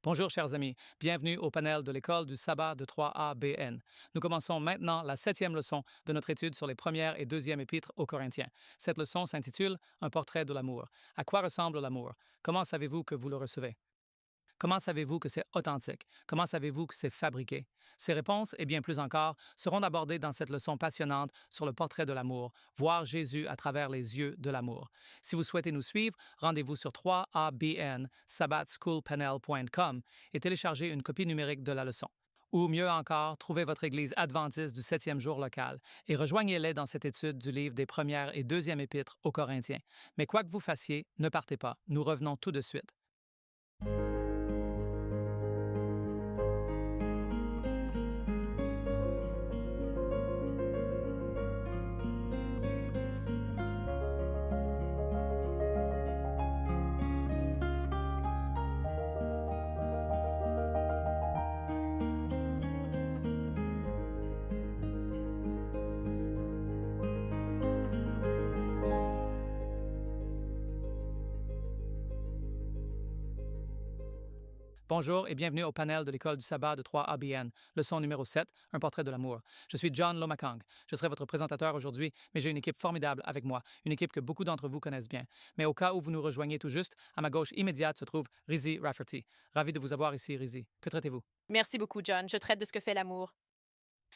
Bonjour chers amis, bienvenue au panel de l'école du sabbat de 3ABN. Nous commençons maintenant la 7e leçon de notre étude sur les premières et deuxièmes épîtres aux Corinthiens. Cette leçon s'intitule Un portrait de l'amour. À quoi ressemble l'amour? Comment savez-vous que vous le recevez? Comment savez-vous que c'est authentique? Comment savez-vous que c'est fabriqué? Ces réponses et bien plus encore seront abordées dans cette leçon passionnante sur le portrait de l'amour, voir Jésus à travers les yeux de l'amour. Si vous souhaitez nous suivre, rendez-vous sur 3abn sabbatschoolpanel.com et téléchargez une copie numérique de la leçon. Ou mieux encore, trouvez votre Église adventiste du 7e jour local et rejoignez-les dans cette étude du livre des premières et deuxièmes épîtres aux Corinthiens. Mais quoi que vous fassiez, ne partez pas. Nous revenons tout de suite. Bonjour et bienvenue au panel de l'école du sabbat de 3ABN, leçon numéro 7, un portrait de l'amour. Je suis John Lomakang. Je serai votre présentateur aujourd'hui, mais j'ai une équipe formidable avec moi, une équipe que beaucoup d'entre vous connaissent bien. Mais au cas où vous nous rejoignez tout juste, à ma gauche immédiate se trouve Rizzi Rafferty. Ravi de vous avoir ici, Rizzi. Que traitez-vous? Merci beaucoup, John. Je traite de ce que fait l'amour.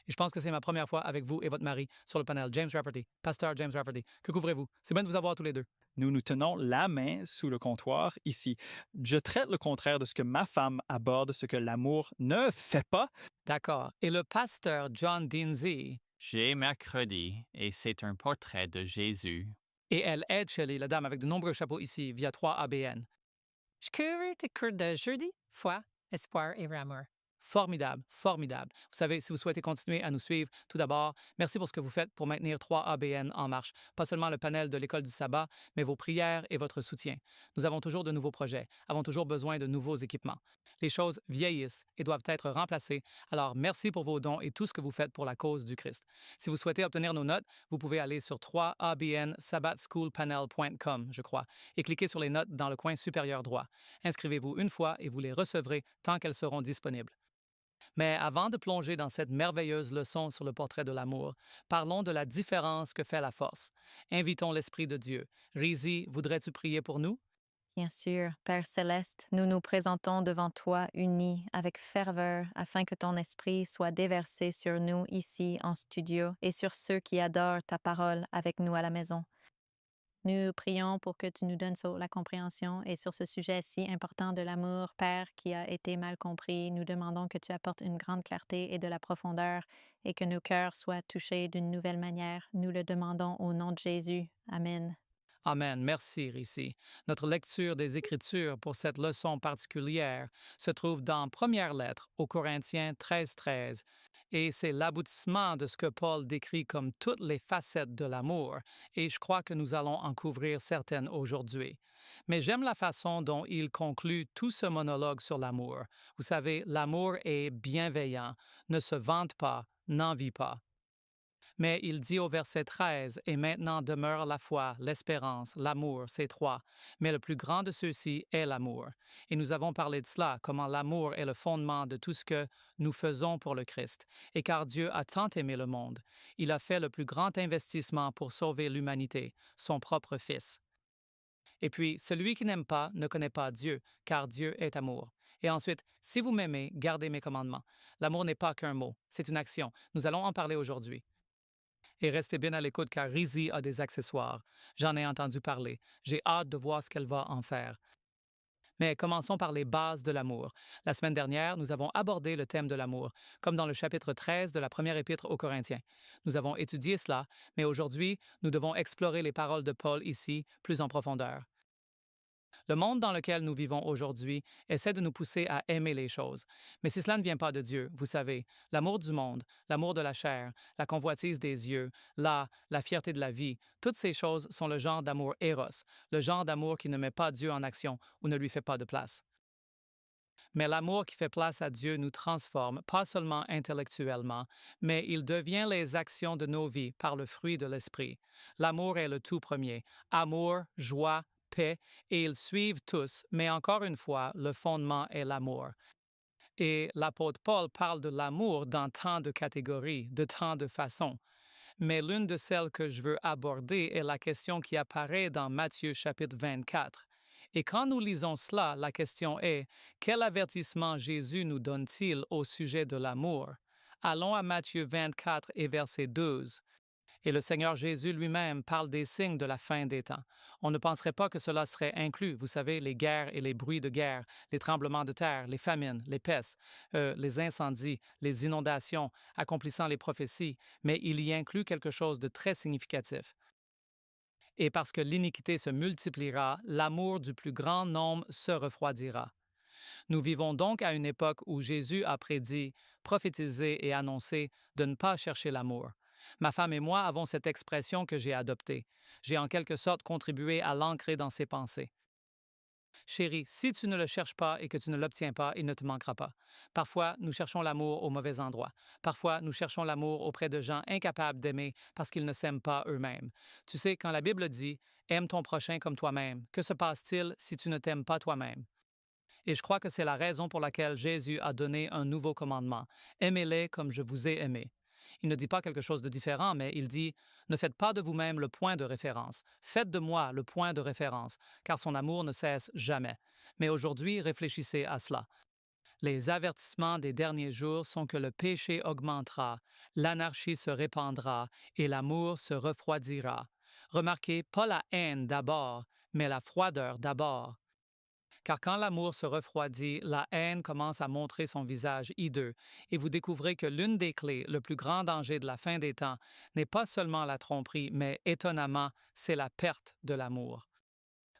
Et je pense que c'est ma première fois avec vous et votre mari sur le panel, James Rafferty, pasteur James Rafferty. Que couvrez-vous? C'est bien de vous avoir tous les deux. Nous nous tenons la main sous le comptoir ici. Je traite le contraire de ce que ma femme aborde, ce que l'amour ne fait pas. D'accord. Et le pasteur John Dinzy, J'ai mercredi et c'est un portrait de Jésus. et elle aide Shelley, la dame avec de nombreux chapeaux ici, via 3ABN. Je couvre tes cours de jeudi, foi, espoir et amour. Formidable, formidable. Vous savez, si vous souhaitez continuer à nous suivre, tout d'abord, merci pour ce que vous faites pour maintenir 3ABN en marche. Pas seulement le panel de l'école du sabbat, mais vos prières et votre soutien. Nous avons toujours de nouveaux projets, avons toujours besoin de nouveaux équipements. Les choses vieillissent et doivent être remplacées, alors merci pour vos dons et tout ce que vous faites pour la cause du Christ. Si vous souhaitez obtenir nos notes, vous pouvez aller sur 3abnsabbatschoolpanel.com, je crois, et cliquer sur les notes dans le coin supérieur droit. Inscrivez-vous une fois et vous les recevrez tant qu'elles seront disponibles. Mais avant de plonger dans cette merveilleuse leçon sur le portrait de l'amour, parlons de la différence que fait la force. Invitons l'Esprit de Dieu. Rizzi, voudrais-tu prier pour nous? Bien sûr, Père céleste, nous nous présentons devant toi unis avec ferveur afin que ton esprit soit déversé sur nous ici en studio et sur ceux qui adorent ta parole avec nous à la maison. Nous prions pour que tu nous donnes la compréhension et sur ce sujet si important de l'amour, Père, qui a été mal compris, nous demandons que tu apportes une grande clarté et de la profondeur et que nos cœurs soient touchés d'une nouvelle manière. Nous le demandons au nom de Jésus. Amen. Amen. Merci, Rizzi. Notre lecture des Écritures pour cette leçon particulière se trouve dans Première lettre aux Corinthiens 13:13, et c'est l'aboutissement de ce que Paul décrit comme toutes les facettes de l'amour, et je crois que nous allons en couvrir certaines aujourd'hui. Mais j'aime la façon dont il conclut tout ce monologue sur l'amour. Vous savez, l'amour est bienveillant, ne se vante pas, n'envie pas. Mais il dit au verset 13, « Et maintenant demeure la foi, l'espérance, l'amour, ces trois. Mais le plus grand de ceux-ci est l'amour. » Et nous avons parlé de cela, comment l'amour est le fondement de tout ce que nous faisons pour le Christ. Et car Dieu a tant aimé le monde, il a fait le plus grand investissement pour sauver l'humanité, son propre Fils. Et puis, celui qui n'aime pas ne connaît pas Dieu, car Dieu est amour. Et ensuite, si vous m'aimez, gardez mes commandements. L'amour n'est pas qu'un mot, c'est une action. Nous allons en parler aujourd'hui. Et restez bien à l'écoute car Rizzi a des accessoires. J'en ai entendu parler. J'ai hâte de voir ce qu'elle va en faire. Mais commençons par les bases de l'amour. La semaine dernière, nous avons abordé le thème de l'amour, comme dans le chapitre 13 de la première épître aux Corinthiens. Nous avons étudié cela, mais aujourd'hui, nous devons explorer les paroles de Paul ici plus en profondeur. Le monde dans lequel nous vivons aujourd'hui essaie de nous pousser à aimer les choses. Mais si cela ne vient pas de Dieu, vous savez, l'amour du monde, l'amour de la chair, la convoitise des yeux, la fierté de la vie, toutes ces choses sont le genre d'amour éros, le genre d'amour qui ne met pas Dieu en action ou ne lui fait pas de place. Mais l'amour qui fait place à Dieu nous transforme, pas seulement intellectuellement, mais il devient les actions de nos vies par le fruit de l'Esprit. L'amour est le tout premier. Amour, joie, paix et ils suivent tous, mais encore une fois, le fondement est l'amour. Et l'apôtre Paul parle de l'amour dans tant de catégories, de tant de façons. Mais l'une de celles que je veux aborder est la question qui apparaît dans Matthieu chapitre 24. Et quand nous lisons cela, la question est, quel avertissement Jésus nous donne-t-il au sujet de l'amour? Allons à Matthieu 24 et verset 12. Et le Seigneur Jésus lui-même parle des signes de la fin des temps. On ne penserait pas que cela serait inclus, vous savez, les guerres et les bruits de guerre, les tremblements de terre, les famines, les pestes, les incendies, les inondations, accomplissant les prophéties, mais il y inclut quelque chose de très significatif. Et parce que l'iniquité se multipliera, l'amour du plus grand nombre se refroidira. Nous vivons donc à une époque où Jésus a prédit, prophétisé et annoncé de ne pas chercher l'amour. Ma femme et moi avons cette expression que j'ai adoptée. J'ai en quelque sorte contribué à l'ancrer dans ses pensées. Chérie, si tu ne le cherches pas et que tu ne l'obtiens pas, il ne te manquera pas. Parfois, nous cherchons l'amour au mauvais endroit. Parfois, nous cherchons l'amour auprès de gens incapables d'aimer parce qu'ils ne s'aiment pas eux-mêmes. Tu sais, quand la Bible dit « Aime ton prochain comme toi-même », que se passe-t-il si tu ne t'aimes pas toi-même? Et je crois que c'est la raison pour laquelle Jésus a donné un nouveau commandement. Aimez-les comme je vous ai aimé. Il ne dit pas quelque chose de différent, mais il dit « Ne faites pas de vous-même le point de référence. Faites de moi le point de référence, car son amour ne cesse jamais. » Mais aujourd'hui, réfléchissez à cela. Les avertissements des derniers jours sont que le péché augmentera, l'anarchie se répandra et l'amour se refroidira. Remarquez, pas la haine d'abord, mais la froideur d'abord. Car quand l'amour se refroidit, la haine commence à montrer son visage hideux, et vous découvrez que l'une des clés, le plus grand danger de la fin des temps, n'est pas seulement la tromperie, mais étonnamment, c'est la perte de l'amour.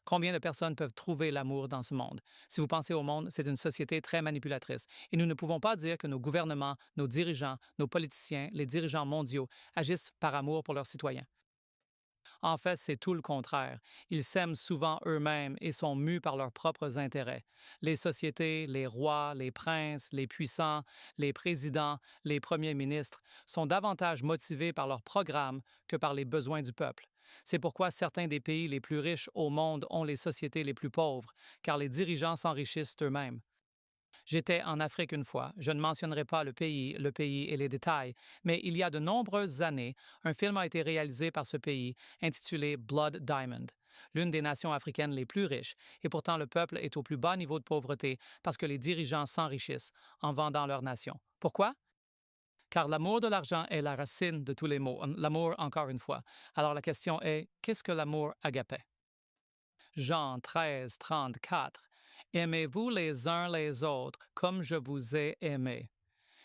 Combien de personnes peuvent trouver l'amour dans ce monde? Si vous pensez au monde, c'est une société très manipulatrice, et nous ne pouvons pas dire que nos gouvernements, nos dirigeants, nos politiciens, les dirigeants mondiaux agissent par amour pour leurs citoyens. En fait, c'est tout le contraire. Ils s'aiment souvent eux-mêmes et sont mus par leurs propres intérêts. Les sociétés, les rois, les princes, les puissants, les présidents, les premiers ministres sont davantage motivés par leurs programmes que par les besoins du peuple. C'est pourquoi certains des pays les plus riches au monde ont les sociétés les plus pauvres, car les dirigeants s'enrichissent eux-mêmes. J'étais en Afrique une fois. Je ne mentionnerai pas le pays et les détails, mais il y a de nombreuses années, un film a été réalisé par ce pays intitulé Blood Diamond, l'une des nations africaines les plus riches, et pourtant le peuple est au plus bas niveau de pauvreté parce que les dirigeants s'enrichissent en vendant leur nation. Pourquoi? Car l'amour de l'argent est la racine de tous les maux. L'amour, encore une fois. Alors la question est, qu'est-ce que l'amour agapé? Jean 13, 34. Aimez-vous les uns les autres comme je vous ai aimé.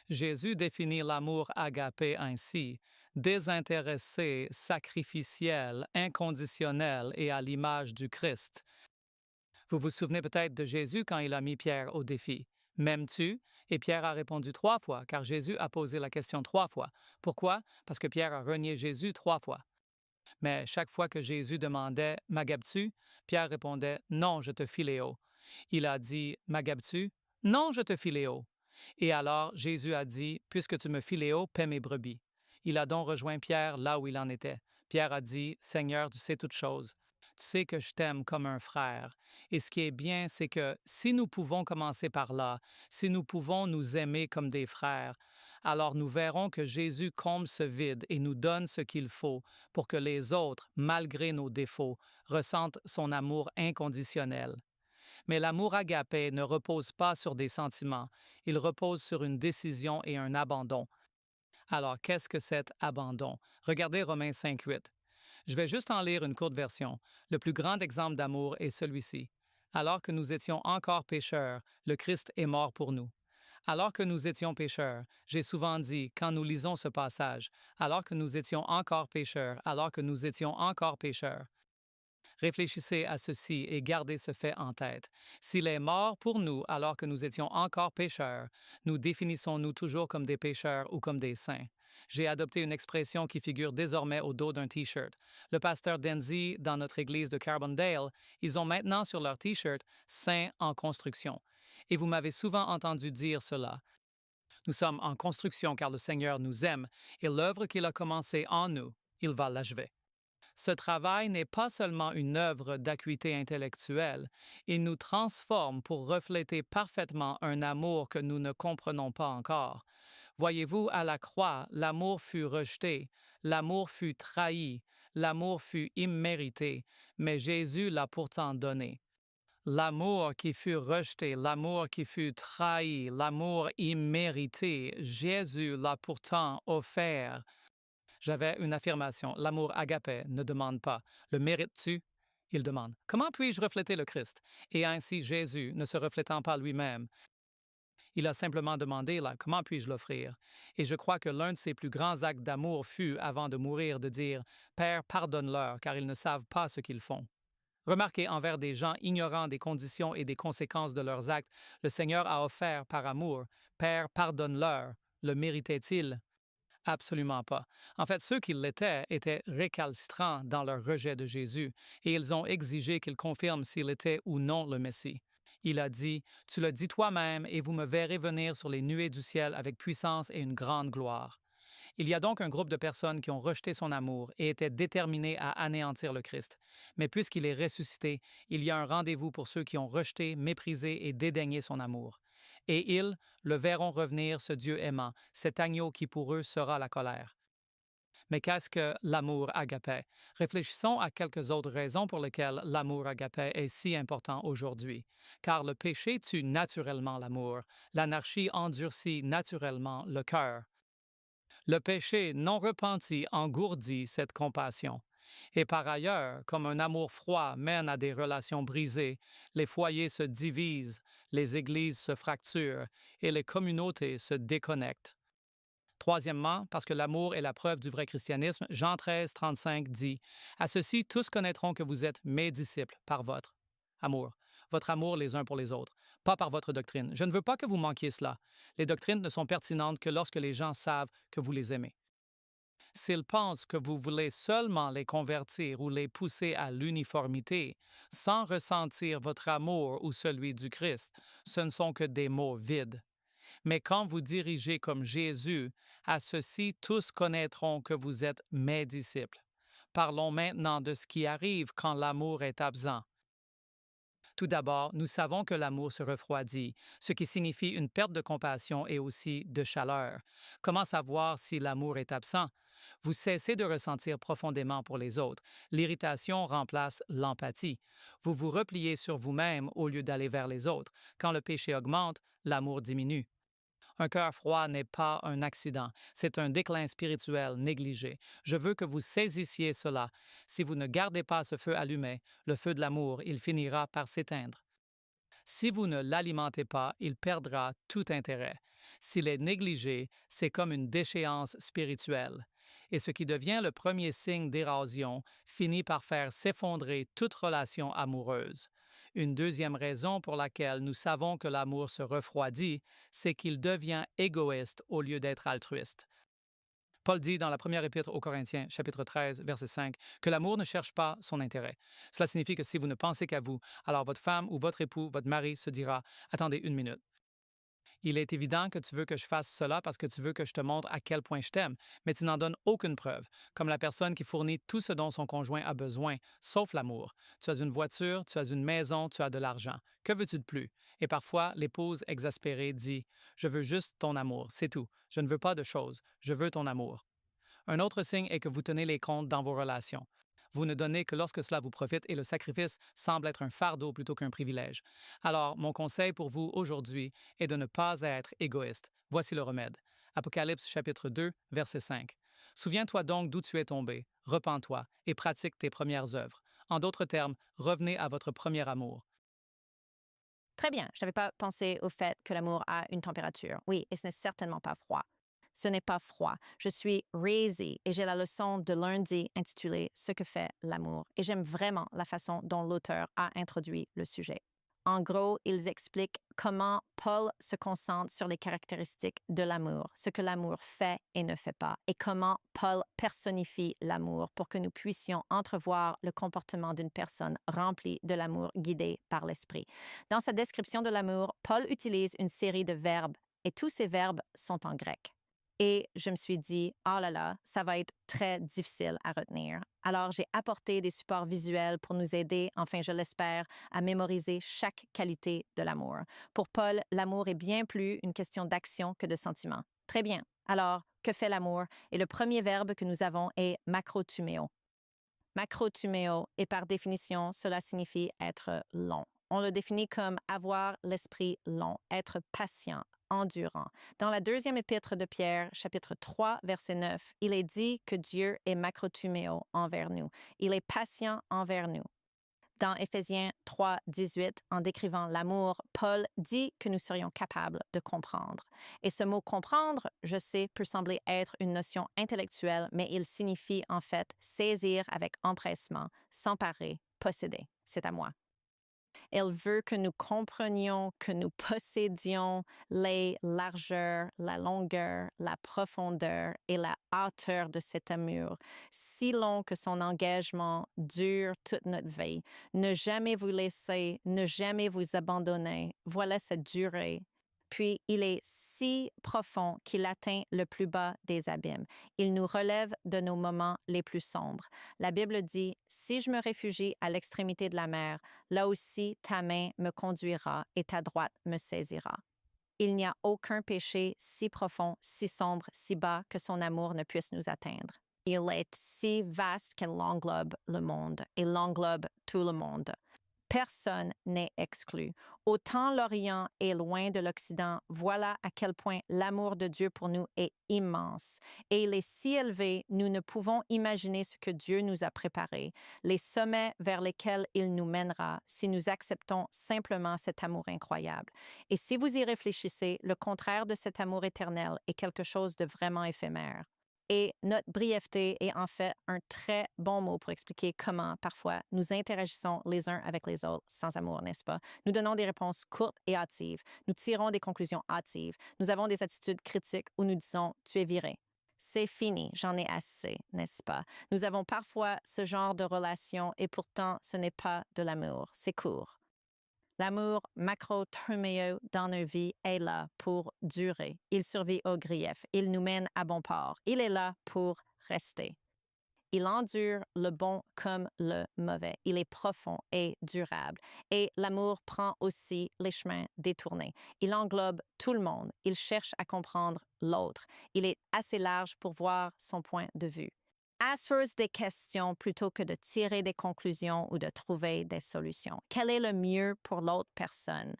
Jésus définit l'amour agapé ainsi, désintéressé, sacrificiel, inconditionnel et à l'image du Christ. Vous vous souvenez peut-être de Jésus quand il a mis Pierre au défi. M'aimes-tu? Et Pierre a répondu 3 fois, car Jésus a posé la question 3 fois. Pourquoi? Parce que Pierre a renié Jésus 3 fois. Mais chaque fois que Jésus demandait « M'agapes-tu? » Pierre répondait « Non, je te philéo. » Il a dit « M'agapes-tu? » « Non, je te philéo. » Et alors Jésus a dit « Puisque tu me philéo, paie mes brebis. » Il a donc rejoint Pierre là où il en était. Pierre a dit « Seigneur, tu sais toutes choses. Tu sais que je t'aime comme un frère. » Et ce qui est bien, c'est que si nous pouvons commencer par là, si nous pouvons nous aimer comme des frères, alors nous verrons que Jésus comble ce vide et nous donne ce qu'il faut pour que les autres, malgré nos défauts, ressentent son amour inconditionnel. Mais l'amour agapé ne repose pas sur des sentiments, il repose sur une décision et un abandon. Alors, qu'est-ce que cet abandon? Regardez Romains 5:8. Je vais juste en lire une courte version. Le plus grand exemple d'amour est celui-ci. Alors que nous étions encore pécheurs, le Christ est mort pour nous. Alors que nous étions pécheurs, j'ai souvent dit, quand nous lisons ce passage, alors que nous étions encore pécheurs, alors que nous étions encore pécheurs. Réfléchissez à ceci et gardez ce fait en tête. S'il est mort pour nous alors que nous étions encore pécheurs, nous définissons-nous toujours comme des pécheurs ou comme des saints? J'ai adopté une expression qui figure désormais au dos d'un T-shirt. Le pasteur Denzi, dans notre église de Carbondale, ils ont maintenant sur leur T-shirt « Saints en construction ». Et vous m'avez souvent entendu dire cela. Nous sommes en construction car le Seigneur nous aime et l'œuvre qu'il a commencée en nous, il va l'achever. Ce travail n'est pas seulement une œuvre d'acuité intellectuelle, il nous transforme pour refléter parfaitement un amour que nous ne comprenons pas encore. Voyez-vous, à la croix, l'amour fut rejeté, l'amour fut trahi, l'amour fut immérité, mais Jésus l'a pourtant donné. L'amour qui fut rejeté, l'amour qui fut trahi, l'amour immérité, Jésus l'a pourtant offert. J'avais une affirmation. L'amour agapé ne demande pas. Le mérites-tu? Il demande. Comment puis-je refléter le Christ? Et ainsi Jésus, ne se reflétant pas lui-même, il a simplement demandé, là, comment puis-je l'offrir? Et je crois que l'un de ses plus grands actes d'amour fut, avant de mourir, de dire, Père, pardonne-leur, car ils ne savent pas ce qu'ils font. Remarquez, envers des gens ignorants des conditions et des conséquences de leurs actes, le Seigneur a offert par amour, Père, pardonne-leur. Le méritait-il? Absolument pas. En fait, ceux qui l'étaient étaient récalcitrants dans leur rejet de Jésus, et ils ont exigé qu'il confirme s'il était ou non le Messie. Il a dit, Tu le dis toi-même, et vous me verrez venir sur les nuées du ciel avec puissance et une grande gloire. Il y a donc un groupe de personnes qui ont rejeté son amour et étaient déterminées à anéantir le Christ. Mais puisqu'il est ressuscité, il y a un rendez-vous pour ceux qui ont rejeté, méprisé et dédaigné son amour. Et ils le verront revenir, ce Dieu aimant, cet agneau qui pour eux sera la colère. Mais qu'est-ce que l'amour agapé? Réfléchissons à quelques autres raisons pour lesquelles l'amour agapé est si important aujourd'hui. Car le péché tue naturellement l'amour, l'anarchie endurcit naturellement le cœur. Le péché non repenti engourdit cette compassion. Et par ailleurs, comme un amour froid mène à des relations brisées, les foyers se divisent, les églises se fracturent et les communautés se déconnectent. Troisièmement, parce que l'amour est la preuve du vrai christianisme, Jean 13, 35 dit « À ceci, tous connaîtront que vous êtes mes disciples par votre votre amour les uns pour les autres, pas par votre doctrine. Je ne veux pas que vous manquiez cela. Les doctrines ne sont pertinentes que lorsque les gens savent que vous les aimez. S'ils pensent que vous voulez seulement les convertir ou les pousser à l'uniformité, sans ressentir votre amour ou celui du Christ, ce ne sont que des mots vides. Mais quand vous dirigez comme Jésus, à ceci tous connaîtront que vous êtes mes disciples. Parlons maintenant de ce qui arrive quand l'amour est absent. Tout d'abord, nous savons que l'amour se refroidit, ce qui signifie une perte de compassion et aussi de chaleur. Comment savoir si l'amour est absent? Vous cessez de ressentir profondément pour les autres. L'irritation remplace l'empathie. Vous vous repliez sur vous-même au lieu d'aller vers les autres. Quand le péché augmente, l'amour diminue. Un cœur froid n'est pas un accident, c'est un déclin spirituel négligé. Je veux que vous saisissiez cela. Si vous ne gardez pas ce feu allumé, le feu de l'amour, il finira par s'éteindre. Si vous ne l'alimentez pas, il perdra tout intérêt. S'il est négligé, c'est comme une déchéance spirituelle. Et ce qui devient le premier signe d'érosion finit par faire s'effondrer toute relation amoureuse. Une deuxième raison pour laquelle nous savons que l'amour se refroidit, c'est qu'il devient égoïste au lieu d'être altruiste. Paul dit dans la première épître aux Corinthiens, chapitre 13, verset 5, que l'amour ne cherche pas son intérêt. Cela signifie que si vous ne pensez qu'à vous, alors votre femme ou votre époux, votre mari se dira « Attendez une minute. Il est évident que tu veux que je fasse cela parce que tu veux que je te montre à quel point je t'aime, mais tu n'en donnes aucune preuve, comme la personne qui fournit tout ce dont son conjoint a besoin, sauf l'amour. Tu as une voiture, tu as une maison, tu as de l'argent. Que veux-tu de plus? Et parfois, l'épouse exaspérée dit « Je veux juste ton amour, c'est tout. Je ne veux pas de choses, je veux ton amour. » Un autre signe est que vous tenez les comptes dans vos relations. Vous ne donnez que lorsque cela vous profite et le sacrifice semble être un fardeau plutôt qu'un privilège. Alors, mon conseil pour vous aujourd'hui est de ne pas être égoïste. Voici le remède. Apocalypse chapitre 2, verset 5. Souviens-toi donc d'où tu es tombé, repens-toi et pratique tes premières œuvres. En d'autres termes, revenez à votre premier amour. Très bien, je n'avais pas pensé au fait que l'amour a une température. Oui, et ce n'est certainement pas froid. Ce n'est pas froid. Je suis raisée et j'ai la leçon de lundi intitulée Ce que fait l'amour. Et j'aime vraiment la façon dont l'auteur a introduit le sujet. En gros, ils expliquent comment Paul se concentre sur les caractéristiques de l'amour, ce que l'amour fait et ne fait pas, et comment Paul personnifie l'amour pour que nous puissions entrevoir le comportement d'une personne remplie de l'amour guidée par l'esprit. Dans sa description de l'amour, Paul utilise une série de verbes et tous ces verbes sont en grec. Et je me suis dit, oh là là, ça va être très difficile à retenir. Alors, j'ai apporté des supports visuels pour nous aider, enfin je l'espère, à mémoriser chaque qualité de l'amour. Pour Paul, l'amour est bien plus une question d'action que de sentiment. Très bien. Alors, que fait l'amour? Et le premier verbe que nous avons est macrotuméo. Macrotuméo, et par définition, cela signifie être long. On le définit comme avoir l'esprit long, être patient, endurant. Dans la deuxième épître de Pierre, chapitre 3, verset 9, il est dit que Dieu est macrotuméo envers nous. Il est patient envers nous. Dans Éphésiens 3, 18, en décrivant l'amour, Paul dit que nous serions capables de comprendre. Et ce mot comprendre, je sais, peut sembler être une notion intellectuelle, mais il signifie en fait saisir avec empressement, s'emparer, posséder. C'est à moi. Elle veut que nous comprenions, que nous possédions les largeurs, la longueur, la profondeur et la hauteur de cet amour, si long que son engagement dure toute notre vie. Ne jamais vous laisser, ne jamais vous abandonner. Voilà sa durée. Puis il est si profond qu'il atteint le plus bas des abîmes. Il nous relève de nos moments les plus sombres. La Bible dit, « Si je me réfugie à l'extrémité de la mer, là aussi ta main me conduira et ta droite me saisira. » Il n'y a aucun péché si profond, si sombre, si bas que son amour ne puisse nous atteindre. Il est si vaste qu'elle englobe le monde et l'englobe tout le monde. Personne n'est exclu. Autant l'Orient est loin de l'Occident, voilà à quel point l'amour de Dieu pour nous est immense. Et il est si élevé, nous ne pouvons imaginer ce que Dieu nous a préparé, les sommets vers lesquels il nous mènera si nous acceptons simplement cet amour incroyable. Et si vous y réfléchissez, le contraire de cet amour éternel est quelque chose de vraiment éphémère. Et notre brièveté est en fait un très bon mot pour expliquer comment, parfois, nous interagissons les uns avec les autres sans amour, n'est-ce pas? Nous donnons des réponses courtes et hâtives. Nous tirons des conclusions hâtives. Nous avons des attitudes critiques où nous disons « tu es viré ». C'est fini, j'en ai assez, n'est-ce pas? Nous avons parfois ce genre de relation et pourtant ce n'est pas de l'amour, c'est court. L'amour macrotuméo dans nos vies est là pour durer. Il survit au grief. Il nous mène à bon port. Il est là pour rester. Il endure le bon comme le mauvais. Il est profond et durable. Et l'amour prend aussi les chemins détournés. Il englobe tout le monde. Il cherche à comprendre l'autre. Il est assez large pour voir son point de vue. Se pose des questions plutôt que de tirer des conclusions ou de trouver des solutions. Quel est le mieux pour l'autre personne?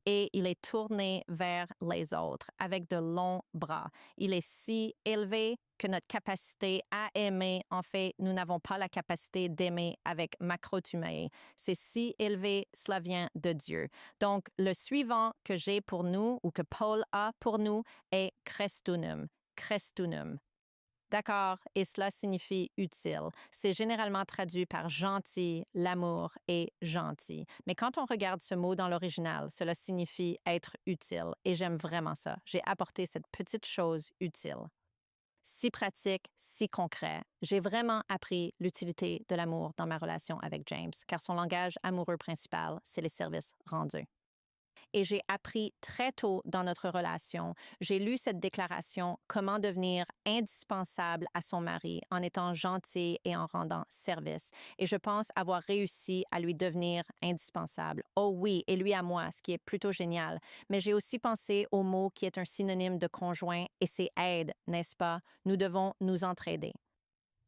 Et il est tourné vers les autres avec de longs bras. Il est si élevé que notre capacité à aimer, en fait, nous n'avons pas la capacité d'aimer avec macrotuméo. C'est si élevé, cela vient de Dieu. Donc, le suivant que j'ai pour nous ou que Paul a pour nous est Christunum. Christunum. D'accord, et cela signifie utile. C'est généralement traduit par gentil, l'amour est gentil. Mais quand on regarde ce mot dans l'original, cela signifie être utile. Et j'aime vraiment ça. J'ai apporté cette petite chose utile. Si pratique, si concret. J'ai vraiment appris l'utilité de l'amour dans ma relation avec James, car son langage amoureux principal, c'est les services rendus. Et j'ai appris très tôt dans notre relation, j'ai lu cette déclaration, comment devenir indispensable à son mari en étant gentil et en rendant service. Et je pense avoir réussi à lui devenir indispensable. Oh oui, et lui à moi, ce qui est plutôt génial. Mais j'ai aussi pensé au mot qui est un synonyme de conjoint et c'est aide, n'est-ce pas? Nous devons nous entraider.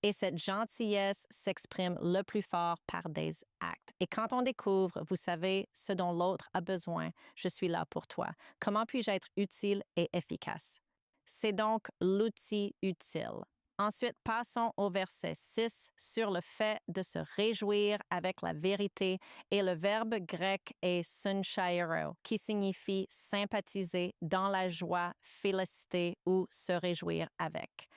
Et cette gentillesse s'exprime le plus fort par des actes. Et quand on découvre, vous savez, ce dont l'autre a besoin, je suis là pour toi. Comment puis-je être utile et efficace? C'est donc l'outil utile. Ensuite, passons au verset 6 sur le fait de se réjouir avec la vérité. Et le verbe grec est sunchairo, qui signifie sympathiser dans la joie, féliciter ou se réjouir avec.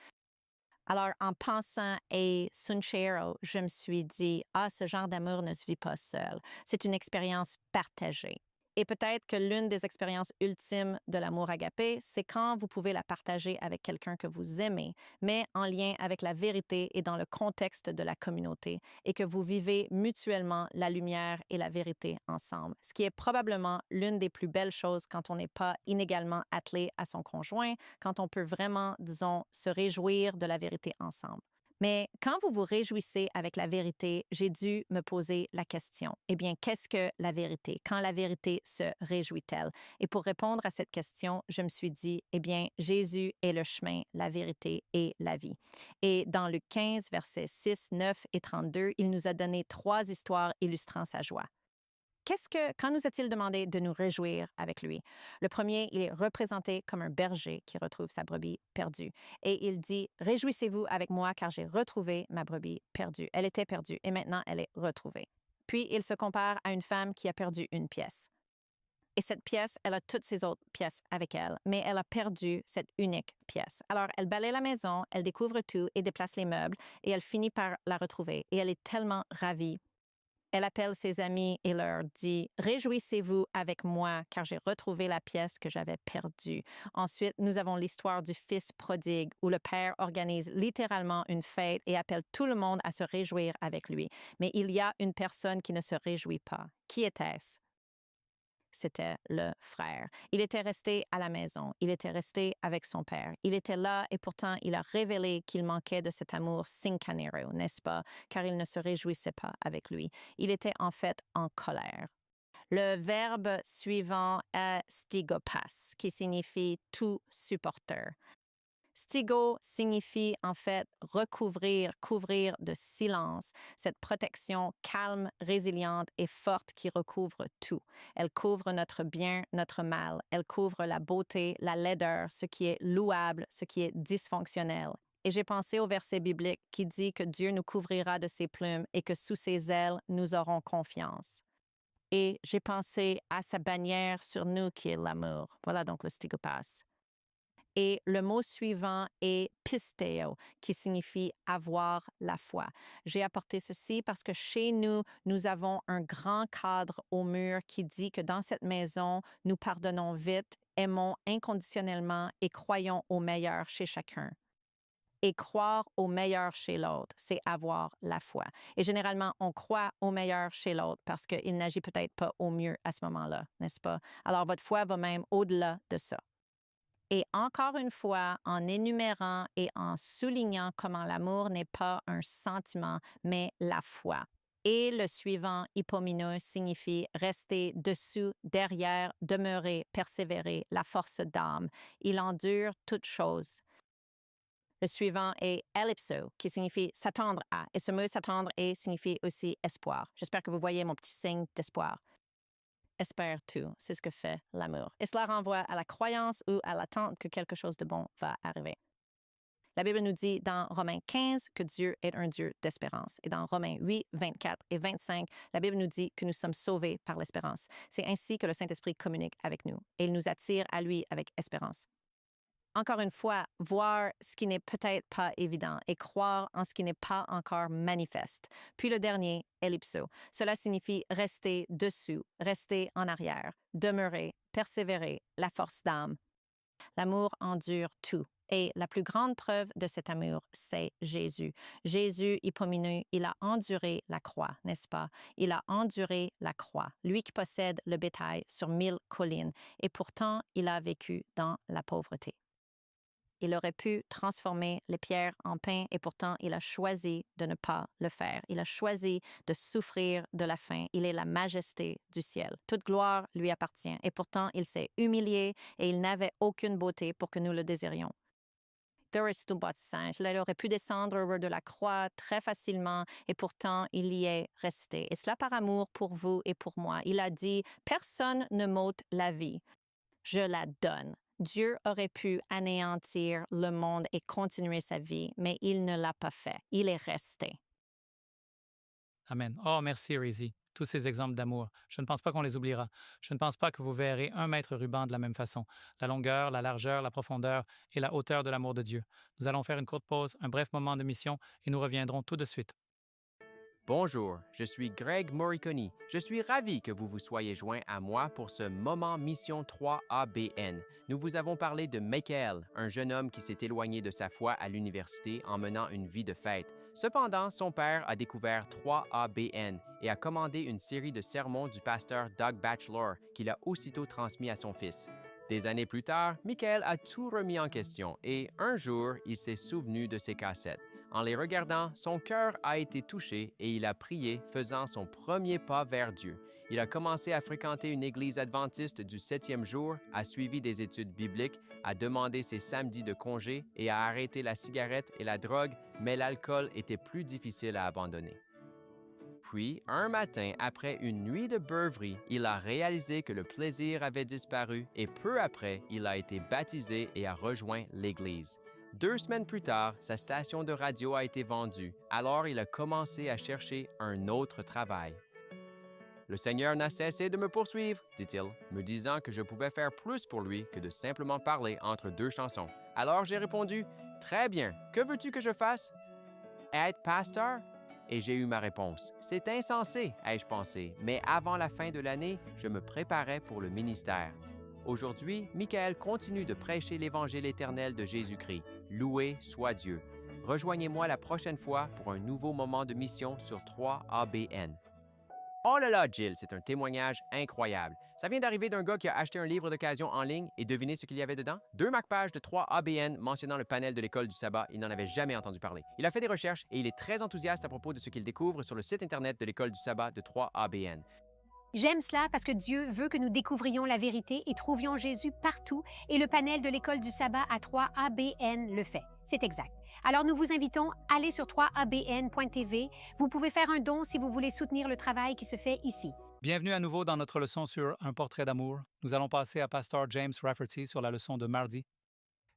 Alors, en pensant à Sunchero, je me suis dit, ce genre d'amour ne se vit pas seul. C'est une expérience partagée. Et peut-être que l'une des expériences ultimes de l'amour agapé, c'est quand vous pouvez la partager avec quelqu'un que vous aimez, mais en lien avec la vérité et dans le contexte de la communauté, et que vous vivez mutuellement la lumière et la vérité ensemble, ce qui est probablement l'une des plus belles choses quand on n'est pas inégalement attelé à son conjoint, quand on peut vraiment, disons, se réjouir de la vérité ensemble. Mais quand vous vous réjouissez avec la vérité, j'ai dû me poser la question. Eh bien, qu'est-ce que la vérité? Quand la vérité se réjouit-elle? Et pour répondre à cette question, je me suis dit, eh bien, Jésus est le chemin, la vérité et la vie. Et dans Luc 15, versets 6, 9 et 32, il nous a donné 3 histoires illustrant sa joie. Quand nous a-t-il demandé de nous réjouir avec lui? Le premier, il est représenté comme un berger qui retrouve sa brebis perdue. Et il dit, réjouissez-vous avec moi car j'ai retrouvé ma brebis perdue. Elle était perdue et maintenant elle est retrouvée. Puis il se compare à une femme qui a perdu une pièce. Et cette pièce, elle a toutes ses autres pièces avec elle, mais elle a perdu cette unique pièce. Alors, elle balaie la maison, elle découvre tout et déplace les meubles, et elle finit par la retrouver. Et elle est tellement ravie. Elle appelle ses amis et leur dit « Réjouissez-vous avec moi, car j'ai retrouvé la pièce que j'avais perdue. » Ensuite, nous avons l'histoire du fils prodigue, où le père organise littéralement une fête et appelle tout le monde à se réjouir avec lui. Mais il y a une personne qui ne se réjouit pas. Qui était-ce? C'était le frère. Il était resté à la maison. Il était resté avec son père. Il était là et pourtant il a révélé qu'il manquait de cet amour sincanero, n'est-ce pas? Car il ne se réjouissait pas avec lui. Il était en fait en colère. Le verbe suivant est stigopas, qui signifie tout supporter. Stigo signifie en fait recouvrir, couvrir de silence, cette protection calme, résiliente et forte qui recouvre tout. Elle couvre notre bien, notre mal. Elle couvre la beauté, la laideur, ce qui est louable, ce qui est dysfonctionnel. Et j'ai pensé au verset biblique qui dit que Dieu nous couvrira de ses plumes et que sous ses ailes, nous aurons confiance. Et j'ai pensé à sa bannière sur nous qui est l'amour. Voilà donc le stigopas. Et le mot suivant est pisteo, qui signifie avoir la foi. J'ai apporté ceci parce que chez nous, nous avons un grand cadre au mur qui dit que dans cette maison, nous pardonnons vite, aimons inconditionnellement et croyons au meilleur chez chacun. Et croire au meilleur chez l'autre, c'est avoir la foi. Et généralement, on croit au meilleur chez l'autre parce qu'il n'agit peut-être pas au mieux à ce moment-là, n'est-ce pas? Alors, votre foi va même au-delà de ça. Et encore une fois, en énumérant et en soulignant comment l'amour n'est pas un sentiment, mais la foi. Et le suivant, hypomineux, signifie rester dessous, derrière, demeurer, persévérer, la force d'âme. Il endure toutes choses. Le suivant est ellipso, qui signifie s'attendre à. Et ce mot s'attendre et signifie aussi espoir. J'espère que vous voyez mon petit signe d'espoir. Espère tout, c'est ce que fait l'amour. Et cela renvoie à la croyance ou à l'attente que quelque chose de bon va arriver. La Bible nous dit dans Romains 15 que Dieu est un Dieu d'espérance. Et dans Romains 8, 24 et 25, la Bible nous dit que nous sommes sauvés par l'espérance. C'est ainsi que le Saint-Esprit communique avec nous et il nous attire à lui avec espérance. Encore une fois, voir ce qui n'est peut-être pas évident et croire en ce qui n'est pas encore manifeste. Puis le dernier, ellipso. Cela signifie rester dessous, rester en arrière, demeurer, persévérer, la force d'âme. L'amour endure tout. Et la plus grande preuve de cet amour, c'est Jésus. Jésus, hypomineux, il a enduré la croix, n'est-ce pas? Il a enduré la croix, lui qui possède le bétail sur 1000 collines. Et pourtant, il a vécu dans la pauvreté. Il aurait pu transformer les pierres en pain et pourtant il a choisi de ne pas le faire. Il a choisi de souffrir de la faim. Il est la majesté du ciel. Toute gloire lui appartient et pourtant il s'est humilié et il n'avait aucune beauté pour que nous le désirions. Doris Dubois-Singe, il aurait pu descendre au bord de la croix très facilement et pourtant il y est resté. Et cela par amour pour vous et pour moi. Il a dit « Personne ne m'ôte la vie, je la donne ». Dieu aurait pu anéantir le monde et continuer sa vie, mais il ne l'a pas fait. Il est resté. Amen. Oh, merci, Rizzy. Tous ces exemples d'amour. Je ne pense pas qu'on les oubliera. Je ne pense pas que vous verrez un mètre ruban de la même façon. La longueur, la largeur, la profondeur et la hauteur de l'amour de Dieu. Nous allons faire une courte pause, un bref moment de mission et nous reviendrons tout de suite. Bonjour, je suis Greg Morricone. Je suis ravi que vous vous soyez joint à moi pour ce moment Mission 3ABN. Nous vous avons parlé de Michael, un jeune homme qui s'est éloigné de sa foi à l'université en menant une vie de fête. Cependant, son père a découvert 3ABN et a commandé une série de sermons du pasteur Doug Batchelor qu'il a aussitôt transmis à son fils. Des années plus tard, Michael a tout remis en question et un jour, il s'est souvenu de ses cassettes. En les regardant, son cœur a été touché et il a prié, faisant son premier pas vers Dieu. Il a commencé à fréquenter une église adventiste du 7e jour, a suivi des études bibliques, a demandé ses samedis de congé et a arrêté la cigarette et la drogue, mais l'alcool était plus difficile à abandonner. Puis, un matin, après une nuit de beuverie, il a réalisé que le plaisir avait disparu et peu après, il a été baptisé et a rejoint l'Église. 2 semaines plus tard, sa station de radio a été vendue, alors il a commencé à chercher un autre travail. Le Seigneur n'a cessé de me poursuivre, dit-il, me disant que je pouvais faire plus pour lui que de simplement parler entre 2 chansons. Alors j'ai répondu, « Très bien, que veux-tu que je fasse? Être pasteur? » Et j'ai eu ma réponse. « C'est insensé, ai-je pensé, mais avant la fin de l'année, je me préparais pour le ministère. » Aujourd'hui, Michael continue de prêcher l'Évangile éternel de Jésus-Christ. Loué soit Dieu. Rejoignez-moi la prochaine fois pour un nouveau moment de mission sur 3ABN. Oh là là, Jill, c'est un témoignage incroyable. Ça vient d'arriver d'un gars qui a acheté un livre d'occasion en ligne et devinez ce qu'il y avait dedans? 2 marque-pages de 3ABN mentionnant le panel de l'école du sabbat. Il n'en avait jamais entendu parler. Il a fait des recherches et il est très enthousiaste à propos de ce qu'il découvre sur le site Internet de l'école du sabbat de 3ABN. J'aime cela parce que Dieu veut que nous découvrions la vérité et trouvions Jésus partout et le panel de l'école du sabbat à 3ABN le fait. C'est exact. Alors nous vous invitons à aller sur 3abn.tv. Vous pouvez faire un don si vous voulez soutenir le travail qui se fait ici. Bienvenue à nouveau dans notre leçon sur un portrait d'amour. Nous allons passer à Pasteur James Rafferty sur la leçon de mardi.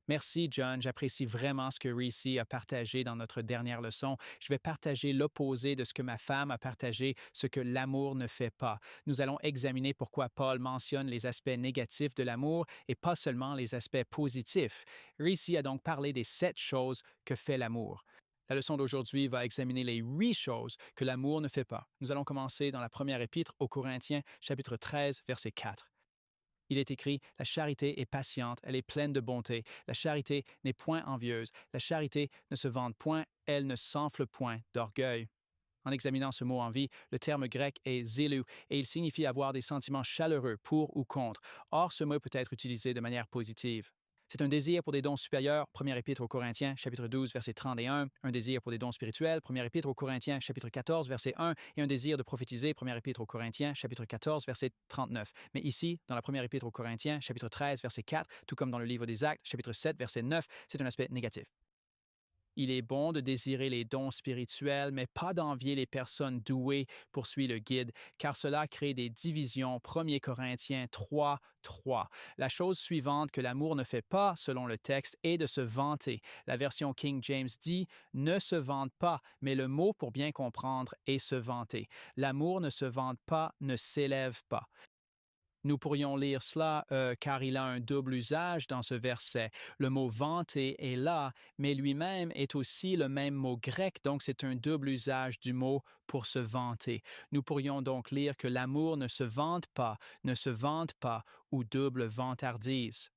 Merci, John. J'apprécie vraiment ce que Reese a partagé dans notre dernière leçon. Je vais partager l'opposé de ce que ma femme a partagé, ce que l'amour ne fait pas. Nous allons examiner pourquoi Paul mentionne les aspects négatifs de l'amour et pas seulement les aspects positifs. Reese a donc parlé des 7 choses que fait l'amour. La leçon d'aujourd'hui va examiner les 8 choses que l'amour ne fait pas. Nous allons commencer dans la première épître aux Corinthiens, chapitre 13, verset 4. Il est écrit, « La charité est patiente, elle est pleine de bonté. La charité n'est point envieuse. La charité ne se vante point, elle ne s'enfle point d'orgueil. » En examinant ce mot en vie, le terme grec est zélou et il signifie avoir des sentiments chaleureux pour ou contre. Or, ce mot peut être utilisé de manière positive. C'est un désir pour des dons supérieurs, première épître aux Corinthiens, chapitre 12, verset 31, un désir pour des dons spirituels, première épître aux Corinthiens, chapitre 14, verset 1, et un désir de prophétiser, première épître aux Corinthiens, chapitre 14, verset 39. Mais ici, dans la première épître aux Corinthiens, chapitre 13, verset 4, tout comme dans le livre des Actes, chapitre 7, verset 9, c'est un aspect négatif. Il est bon de désirer les dons spirituels, mais pas d'envier les personnes douées, poursuit le guide, car cela crée des divisions. 1 Corinthiens 3, 3. La chose suivante que l'amour ne fait pas, selon le texte, est de se vanter. La version King James dit « ne se vante pas », mais le mot pour bien comprendre est se vanter. L'amour ne se vante pas, ne s'élève pas. Nous pourrions lire cela car il a un double usage dans ce verset. Le mot vanter est là, mais lui-même est aussi le même mot grec, donc c'est un double usage du mot pour se vanter. Nous pourrions donc lire que l'amour ne se vante pas ou double vantardise.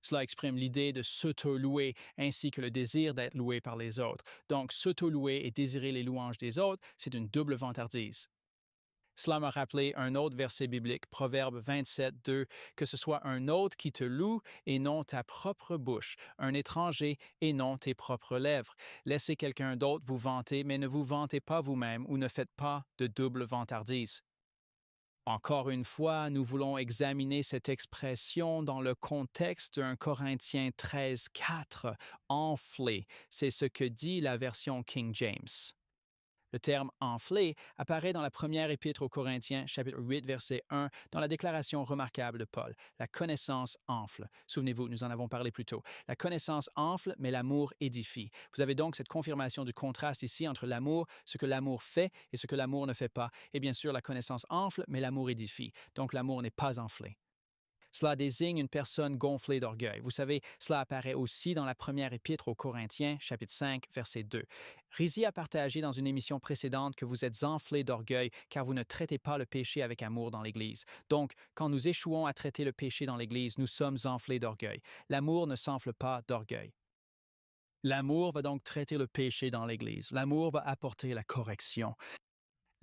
Cela exprime l'idée de s'auto-louer ainsi que le désir d'être loué par les autres. Donc, s'auto-louer et désirer les louanges des autres, c'est une double vantardise. Cela m'a rappelé un autre verset biblique, Proverbe 27, 2, que ce soit un autre qui te loue et non ta propre bouche, un étranger et non tes propres lèvres. Laissez quelqu'un d'autre vous vanter, mais ne vous vantez pas vous-même ou ne faites pas de double vantardise. Encore une fois, nous voulons examiner cette expression dans le contexte d'un Corinthiens 13, 4, enflé. C'est ce que dit la version King James. Le terme « enflé » apparaît dans la première épître aux Corinthiens, chapitre 8, verset 1, dans la déclaration remarquable de Paul. La connaissance enfle. Souvenez-vous, nous en avons parlé plus tôt. La connaissance enfle, mais l'amour édifie. Vous avez donc cette confirmation du contraste ici entre l'amour, ce que l'amour fait et ce que l'amour ne fait pas. Et bien sûr, la connaissance enfle, mais l'amour édifie. Donc l'amour n'est pas enflé. Cela désigne une personne gonflée d'orgueil. Vous savez, cela apparaît aussi dans la première épître aux Corinthiens, chapitre 5, verset 2. Rizy a partagé dans une émission précédente que vous êtes enflés d'orgueil car vous ne traitez pas le péché avec amour dans l'Église. Donc, quand nous échouons à traiter le péché dans l'Église, nous sommes enflés d'orgueil. L'amour ne s'enfle pas d'orgueil. L'amour va donc traiter le péché dans l'Église. L'amour va apporter la correction.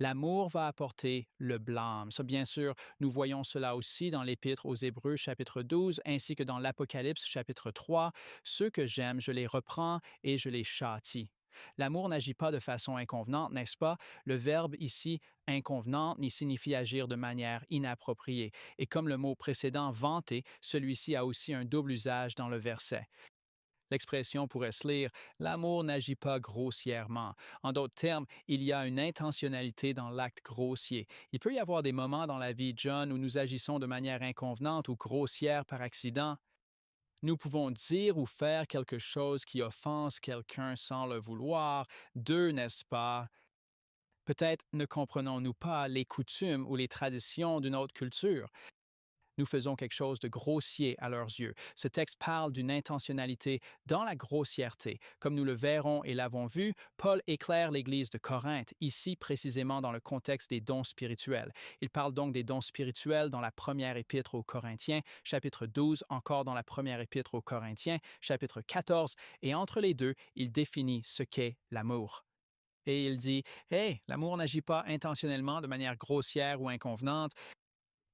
L'amour va apporter le blâme. Ça, bien sûr, nous voyons cela aussi dans l'Épître aux Hébreux, chapitre 12, ainsi que dans l'Apocalypse, chapitre 3. Ceux que j'aime, je les reprends et je les châtie. L'amour n'agit pas de façon inconvenante, n'est-ce pas? Le verbe ici, inconvenante, n'y signifie agir de manière inappropriée. Et comme le mot précédent, vanter, celui-ci a aussi un double usage dans le verset. L'expression pourrait se lire l'amour n'agit pas grossièrement. En d'autres termes, il y a une intentionnalité dans l'acte grossier. Il peut y avoir des moments dans la vie de John où nous agissons de manière inconvenante ou grossière par accident. Nous pouvons dire ou faire quelque chose qui offense quelqu'un sans le vouloir. Deux, n'est-ce pas? Peut-être ne comprenons-nous pas les coutumes ou les traditions d'une autre culture. Nous faisons quelque chose de grossier à leurs yeux. Ce texte parle d'une intentionnalité dans la grossièreté. Comme nous le verrons et l'avons vu, Paul éclaire l'Église de Corinthe, ici précisément dans le contexte des dons spirituels. Il parle donc des dons spirituels dans la première épître aux Corinthiens, chapitre 12, encore dans la première épître aux Corinthiens, chapitre 14, et entre les deux, il définit ce qu'est l'amour. Et il dit, « Hey, l'amour n'agit pas intentionnellement de manière grossière ou inconvenante. »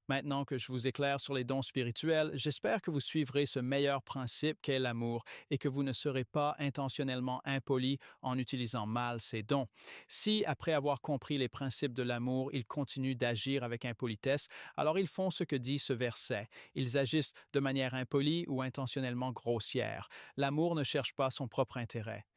Maintenant que je vous éclaire sur les dons spirituels, j'espère que vous suivrez ce meilleur principe qu'est l'amour et que vous ne serez pas intentionnellement impoli en utilisant mal ces dons. Si, après avoir compris les principes de l'amour, ils continuent d'agir avec impolitesse, alors ils font ce que dit ce verset. Ils agissent de manière impolie ou intentionnellement grossière. L'amour ne cherche pas son propre intérêt.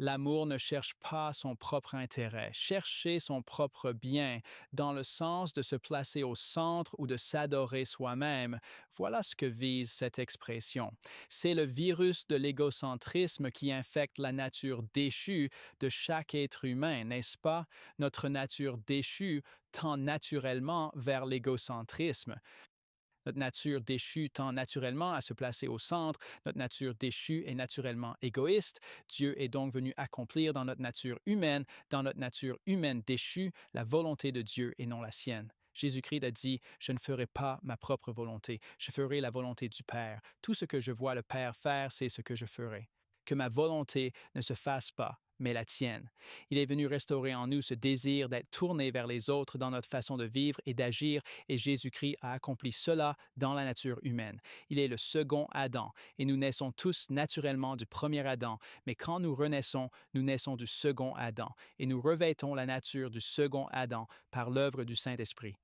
L'amour ne cherche pas son propre intérêt, chercher son propre bien, dans le sens de se placer au centre ou de s'adorer soi-même. Voilà ce que vise cette expression. C'est le virus de l'égocentrisme qui infecte la nature déchue de chaque être humain, n'est-ce pas? Notre nature déchue tend naturellement vers l'égocentrisme. Notre nature déchue tend naturellement à se placer au centre. Notre nature déchue est naturellement égoïste. Dieu est donc venu accomplir dans notre nature humaine déchue, la volonté de Dieu et non la sienne. Jésus-Christ a dit, « Je ne ferai pas ma propre volonté, je ferai la volonté du Père. Tout ce que je vois le Père faire, c'est ce que je ferai. Que ma volonté ne se fasse pas, mais la tienne. » Il est venu restaurer en nous ce désir d'être tourné vers les autres dans notre façon de vivre et d'agir, et Jésus-Christ a accompli cela dans la nature humaine. Il est le second Adam, et nous naissons tous naturellement du premier Adam, mais quand nous renaissons, nous naissons du second Adam, et nous revêtons la nature du second Adam par l'œuvre du Saint-Esprit.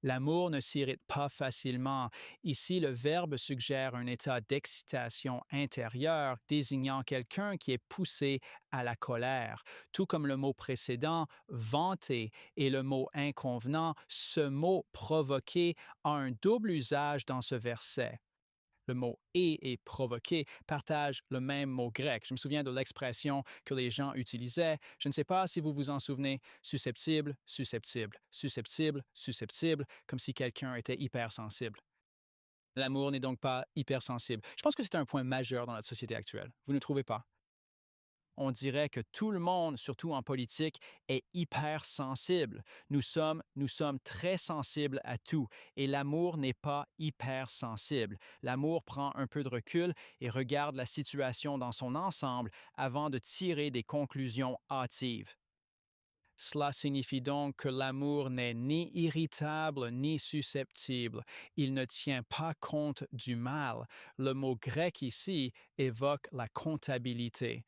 L'amour ne s'irrite pas facilement. Ici, le verbe suggère un état d'excitation intérieure, désignant quelqu'un qui est poussé à la colère. Tout comme le mot précédent, vanter, et le mot inconvenant, ce mot provoquer, a un double usage dans ce verset. Le mot « et provoqué partagent le même mot grec. Je me souviens de l'expression que les gens utilisaient. Je ne sais pas si vous vous en souvenez. Susceptible, susceptible, susceptible, susceptible, comme si quelqu'un était hypersensible. L'amour n'est donc pas hypersensible. Je pense que c'est un point majeur dans notre société actuelle. Vous ne trouvez pas? On dirait que tout le monde, surtout en politique, est hypersensible. Nous sommes très sensibles à tout et l'amour n'est pas hypersensible. L'amour prend un peu de recul et regarde la situation dans son ensemble avant de tirer des conclusions hâtives. Cela signifie donc que l'amour n'est ni irritable ni susceptible. Il ne tient pas compte du mal. Le mot grec ici évoque la comptabilité.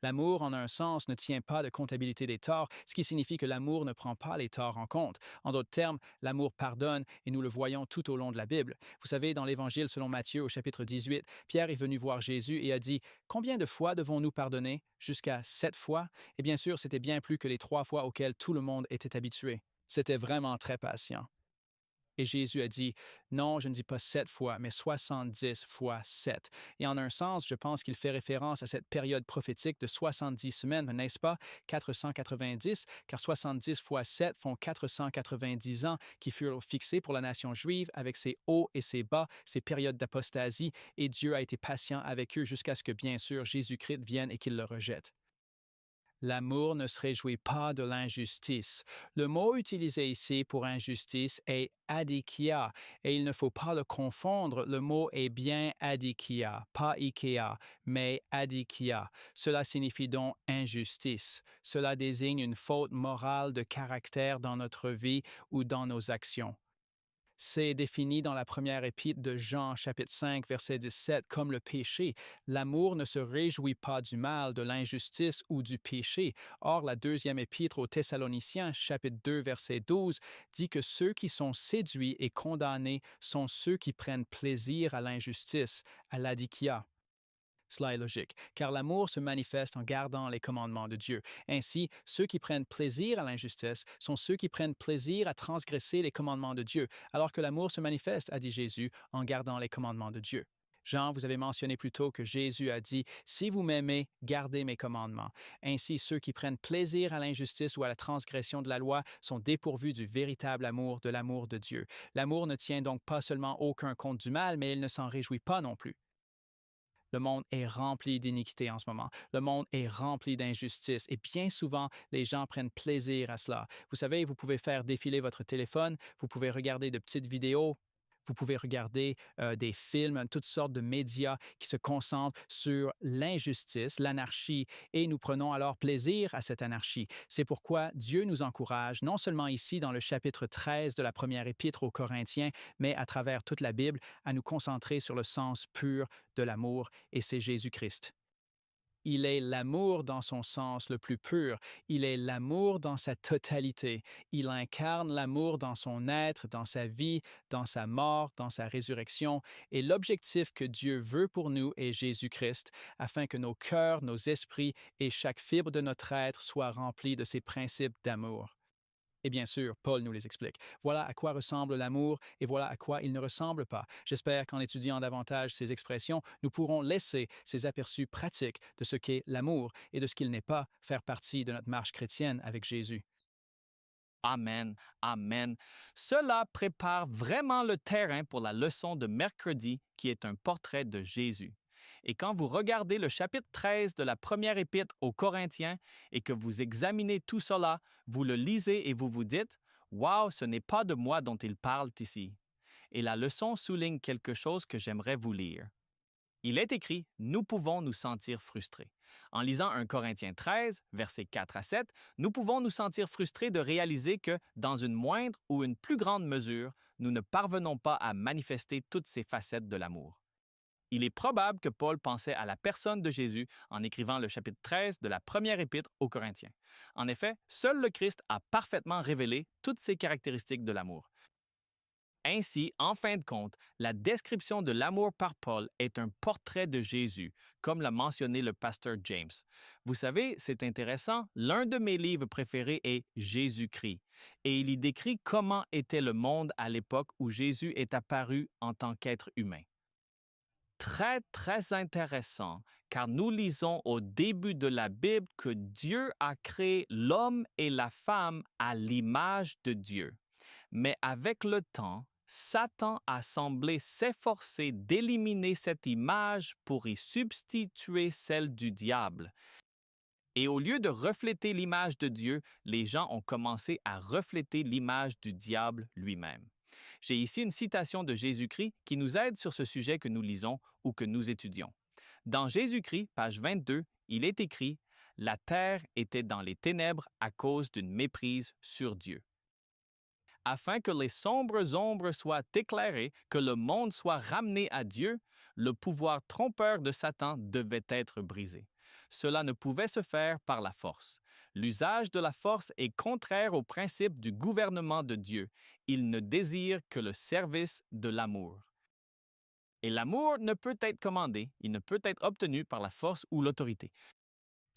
L'amour, en un sens, ne tient pas de comptabilité des torts, ce qui signifie que l'amour ne prend pas les torts en compte. En d'autres termes, l'amour pardonne et nous le voyons tout au long de la Bible. Vous savez, dans l'Évangile selon Matthieu au chapitre 18, Pierre est venu voir Jésus et a dit « Combien de fois devons-nous pardonner? Jusqu'à 7 fois? » Et bien sûr, c'était bien plus que les 3 fois auxquelles tout le monde était habitué. C'était vraiment très patient. Et Jésus a dit, non, je ne dis pas 7 fois, mais 70 fois 7. Et en un sens, je pense qu'il fait référence à cette période prophétique de 70 semaines, n'est-ce pas? 490, car 70 fois 7 font 490 ans qui furent fixés pour la nation juive avec ses hauts et ses bas, ses périodes d'apostasie, et Dieu a été patient avec eux jusqu'à ce que, bien sûr, Jésus-Christ vienne et qu'il le rejette. L'amour ne se réjouit pas de l'injustice. Le mot utilisé ici pour injustice est adikia, et il ne faut pas le confondre. Le mot est bien adikia, pas Ikea, mais adikia. Cela signifie donc injustice. Cela désigne une faute morale de caractère dans notre vie ou dans nos actions. C'est défini dans la première épître de Jean, chapitre 5, verset 17, comme le péché. L'amour ne se réjouit pas du mal, de l'injustice ou du péché. Or, la deuxième épître aux Thessaloniciens, chapitre 2, verset 12, dit que ceux qui sont séduits et condamnés sont ceux qui prennent plaisir à l'injustice, à l'adikia. Cela est logique, car l'amour se manifeste en gardant les commandements de Dieu. Ainsi, ceux qui prennent plaisir à l'injustice sont ceux qui prennent plaisir à transgresser les commandements de Dieu, alors que l'amour se manifeste, a dit Jésus, en gardant les commandements de Dieu. Jean, vous avez mentionné plus tôt que Jésus a dit « Si vous m'aimez, gardez mes commandements ». Ainsi, ceux qui prennent plaisir à l'injustice ou à la transgression de la loi sont dépourvus du véritable amour, de l'amour de Dieu. L'amour ne tient donc pas seulement aucun compte du mal, mais il ne s'en réjouit pas non plus. Le monde est rempli d'iniquité en ce moment. Le monde est rempli d'injustice et bien souvent, les gens prennent plaisir à cela. Vous savez, vous pouvez faire défiler votre téléphone, vous pouvez regarder de petites vidéos, vous pouvez regarder des films, toutes sortes de médias qui se concentrent sur l'injustice, l'anarchie, et nous prenons alors plaisir à cette anarchie. C'est pourquoi Dieu nous encourage, non seulement ici dans le chapitre 13 de la première épître aux Corinthiens, mais à travers toute la Bible, à nous concentrer sur le sens pur de l'amour, et c'est Jésus-Christ. Il est l'amour dans son sens le plus pur. Il est l'amour dans sa totalité. Il incarne l'amour dans son être, dans sa vie, dans sa mort, dans sa résurrection. Et l'objectif que Dieu veut pour nous est Jésus-Christ, afin que nos cœurs, nos esprits et chaque fibre de notre être soient remplis de ces principes d'amour. Et bien sûr, Paul nous les explique. Voilà à quoi ressemble l'amour et voilà à quoi il ne ressemble pas. J'espère qu'en étudiant davantage ces expressions, nous pourrons laisser ces aperçus pratiques de ce qu'est l'amour et de ce qu'il n'est pas faire partie de notre marche chrétienne avec Jésus. Amen, amen. Cela prépare vraiment le terrain pour la leçon de mercredi qui est un portrait de Jésus. Et quand vous regardez le chapitre 13 de la première épître aux Corinthiens et que vous examinez tout cela, vous le lisez et vous vous dites « Wow, ce n'est pas de moi dont il parle ici ». Et la leçon souligne quelque chose que j'aimerais vous lire. Il est écrit « Nous pouvons nous sentir frustrés ». En lisant 1 Corinthiens 13, versets 4 à 7, nous pouvons nous sentir frustrés de réaliser que, dans une moindre ou une plus grande mesure, nous ne parvenons pas à manifester toutes ces facettes de l'amour. Il est probable que Paul pensait à la personne de Jésus en écrivant le chapitre 13 de la première épître aux Corinthiens. En effet, seul le Christ a parfaitement révélé toutes ces caractéristiques de l'amour. Ainsi, en fin de compte, la description de l'amour par Paul est un portrait de Jésus, comme l'a mentionné le pasteur James. Vous savez, c'est intéressant, l'un de mes livres préférés est Jésus-Christ, et il y décrit comment était le monde à l'époque où Jésus est apparu en tant qu'être humain. Très, très intéressant, car nous lisons au début de la Bible que Dieu a créé l'homme et la femme à l'image de Dieu. Mais avec le temps, Satan a semblé s'efforcer d'éliminer cette image pour y substituer celle du diable. Et au lieu de refléter l'image de Dieu, les gens ont commencé à refléter l'image du diable lui-même. J'ai ici une citation de Jésus-Christ qui nous aide sur ce sujet que nous lisons ou que nous étudions. Dans Jésus-Christ, page 22, il est écrit « La terre était dans les ténèbres à cause d'une méprise sur Dieu. » Afin que les sombres ombres soient éclairées, que le monde soit ramené à Dieu, le pouvoir trompeur de Satan devait être brisé. Cela ne pouvait se faire par la force. L'usage de la force est contraire au principe du gouvernement de Dieu. Il ne désire que le service de l'amour. Et l'amour ne peut être commandé, il ne peut être obtenu par la force ou l'autorité.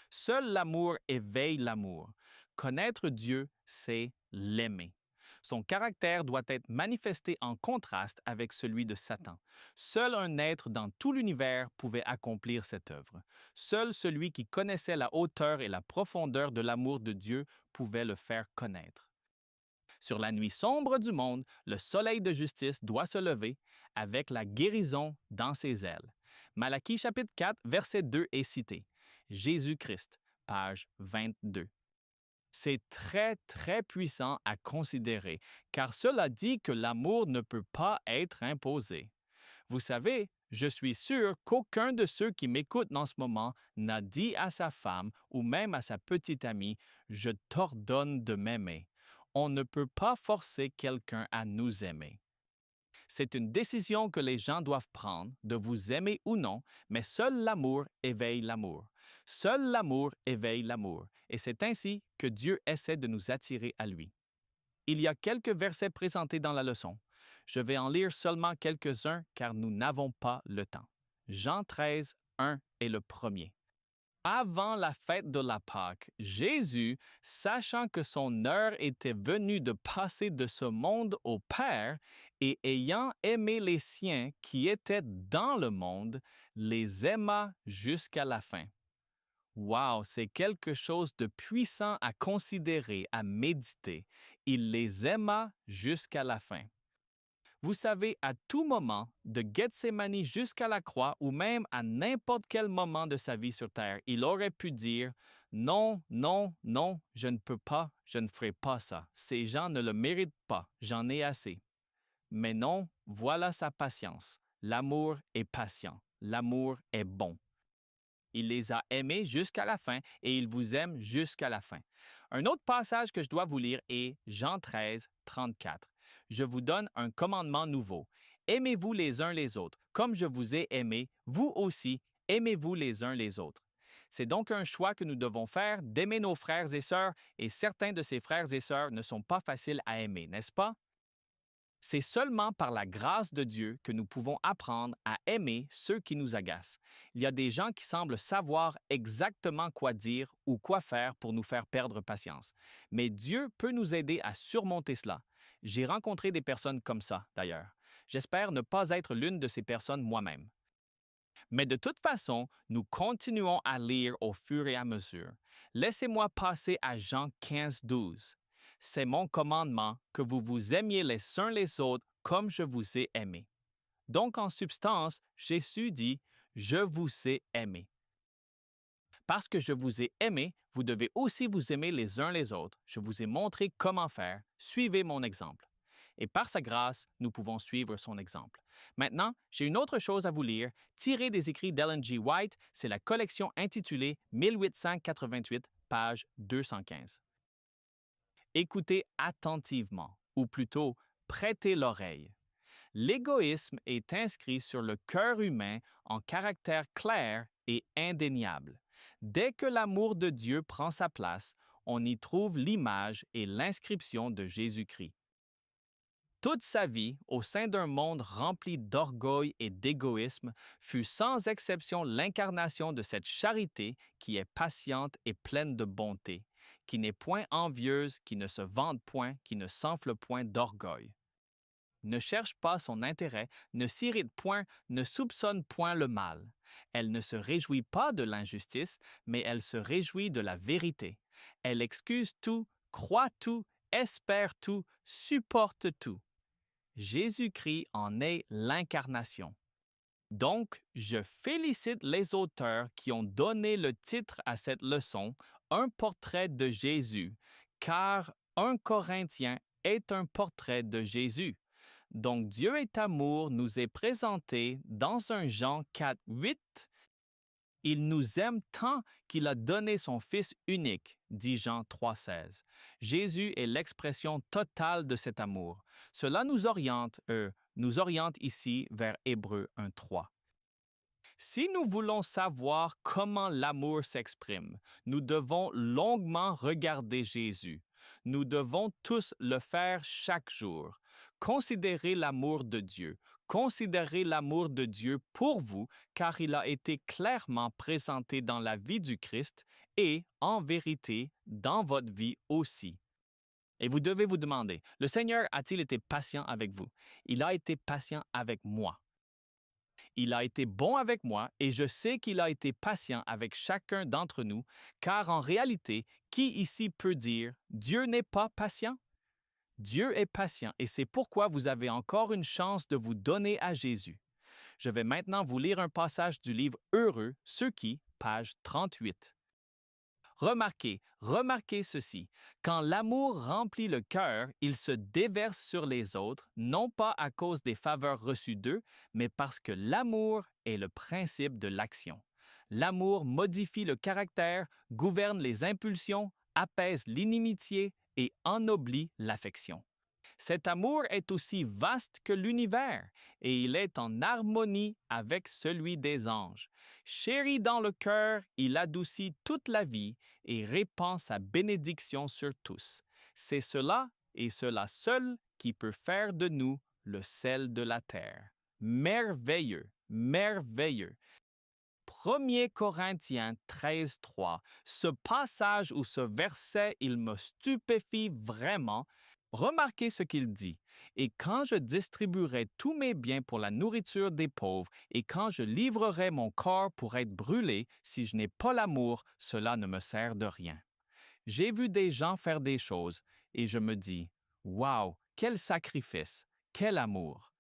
Seul l'amour éveille l'amour. Connaître Dieu, c'est l'aimer. Son caractère doit être manifesté en contraste avec celui de Satan. Seul un être dans tout l'univers pouvait accomplir cette œuvre. Seul celui qui connaissait la hauteur et la profondeur de l'amour de Dieu pouvait le faire connaître. Sur la nuit sombre du monde, le soleil de justice doit se lever avec la guérison dans ses ailes. Malachie chapitre 4, verset 2 est cité. Jésus-Christ, page 22. C'est très, très puissant à considérer, car cela dit que l'amour ne peut pas être imposé. Vous savez, je suis sûr qu'aucun de ceux qui m'écoutent en ce moment n'a dit à sa femme ou même à sa petite amie « Je t'ordonne de m'aimer ». On ne peut pas forcer quelqu'un à nous aimer. C'est une décision que les gens doivent prendre, de vous aimer ou non, mais seul l'amour éveille l'amour. Seul l'amour éveille l'amour, et c'est ainsi que Dieu essaie de nous attirer à lui. Il y a quelques versets présentés dans la leçon. Je vais en lire seulement quelques-uns car nous n'avons pas le temps. Jean 13, 1 est le premier. Avant la fête de la Pâque, Jésus, sachant que son heure était venue de passer de ce monde au Père, et ayant aimé les siens qui étaient dans le monde, les aima jusqu'à la fin. Wow, c'est quelque chose de puissant à considérer, à méditer. Il les aima jusqu'à la fin. Vous savez, à tout moment, de Gethsémani jusqu'à la croix, ou même à n'importe quel moment de sa vie sur terre, il aurait pu dire « Non, non, non, je ne peux pas, je ne ferai pas ça. Ces gens ne le méritent pas, j'en ai assez. » Mais non, voilà sa patience. L'amour est patient, l'amour est bon. Il les a aimés jusqu'à la fin et il vous aime jusqu'à la fin. Un autre passage que je dois vous lire est Jean 13, 34. Je vous donne un commandement nouveau. Aimez-vous les uns les autres. Comme je vous ai aimé, vous aussi, aimez-vous les uns les autres. C'est donc un choix que nous devons faire d'aimer nos frères et sœurs, et certains de ces frères et sœurs ne sont pas faciles à aimer, n'est-ce pas? C'est seulement par la grâce de Dieu que nous pouvons apprendre à aimer ceux qui nous agacent. Il y a des gens qui semblent savoir exactement quoi dire ou quoi faire pour nous faire perdre patience. Mais Dieu peut nous aider à surmonter cela. J'ai rencontré des personnes comme ça, d'ailleurs. J'espère ne pas être l'une de ces personnes moi-même. Mais de toute façon, nous continuons à lire au fur et à mesure. Laissez-moi passer à Jean 15, 12. C'est mon commandement que vous vous aimiez les uns les autres comme je vous ai aimé. Donc, en substance, Jésus dit « Je vous ai aimé ». Parce que je vous ai aimé, vous devez aussi vous aimer les uns les autres. Je vous ai montré comment faire. Suivez mon exemple. Et par sa grâce, nous pouvons suivre son exemple. Maintenant, j'ai une autre chose à vous lire, tirée des écrits d'Ellen G. White. C'est la collection intitulée 1888, page 215. Écoutez attentivement, ou plutôt prêtez l'oreille. L'égoïsme est inscrit sur le cœur humain en caractère clair et indéniable. Dès que l'amour de Dieu prend sa place, on y trouve l'image et l'inscription de Jésus-Christ. Toute sa vie, au sein d'un monde rempli d'orgueil et d'égoïsme, fut sans exception l'incarnation de cette charité qui est patiente et pleine de bonté, qui n'est point envieuse, qui ne se vante point, qui ne s'enfle point d'orgueil. Ne cherche pas son intérêt, ne s'irrite point, ne soupçonne point le mal. Elle ne se réjouit pas de l'injustice, mais elle se réjouit de la vérité. Elle excuse tout, croit tout, espère tout, supporte tout. Jésus-Christ en est l'incarnation. Donc, je félicite les auteurs qui ont donné le titre à cette leçon, Un portrait de Jésus, car 1 Corinthiens est un portrait de Jésus. Donc, Dieu est amour nous est présenté dans 1 Jean 4, 8. Il nous aime tant qu'il a donné son Fils unique, dit Jean 3, 16. Jésus est l'expression totale de cet amour. Cela nous oriente ici vers Hébreux 1, 3. Si nous voulons savoir comment l'amour s'exprime, nous devons longuement regarder Jésus. Nous devons tous le faire chaque jour. Considérez l'amour de Dieu. Considérez l'amour de Dieu pour vous, car il a été clairement présenté dans la vie du Christ et, en vérité, dans votre vie aussi. Et vous devez vous demander, le Seigneur a-t-il été patient avec vous? Il a été patient avec moi. Il a été bon avec moi et je sais qu'il a été patient avec chacun d'entre nous, car en réalité, qui ici peut dire « Dieu n'est pas patient » ? Dieu est patient et c'est pourquoi vous avez encore une chance de vous donner à Jésus. Je vais maintenant vous lire un passage du livre Heureux, ceux qui, page 38. Remarquez ceci. Quand l'amour remplit le cœur, il se déverse sur les autres, non pas à cause des faveurs reçues d'eux, mais parce que l'amour est le principe de l'action. L'amour modifie le caractère, gouverne les impulsions, apaise l'inimitié et ennoblit l'affection. Cet amour est aussi vaste que l'univers et il est en harmonie avec celui des anges. Chéri dans le cœur, il adoucit toute la vie et répand sa bénédiction sur tous. C'est cela et cela seul qui peut faire de nous le sel de la terre. Merveilleux, merveilleux. 1 Corinthiens 13:3, ce passage ou ce verset, il me stupéfie vraiment. Remarquez ce qu'il dit. Et quand je distribuerai tous mes biens pour la nourriture des pauvres, et quand je livrerai mon corps pour être brûlé, si je n'ai pas l'amour, cela ne me sert de rien. J'ai vu des gens faire des choses, et je me dis, waouh, quel sacrifice, quel amour.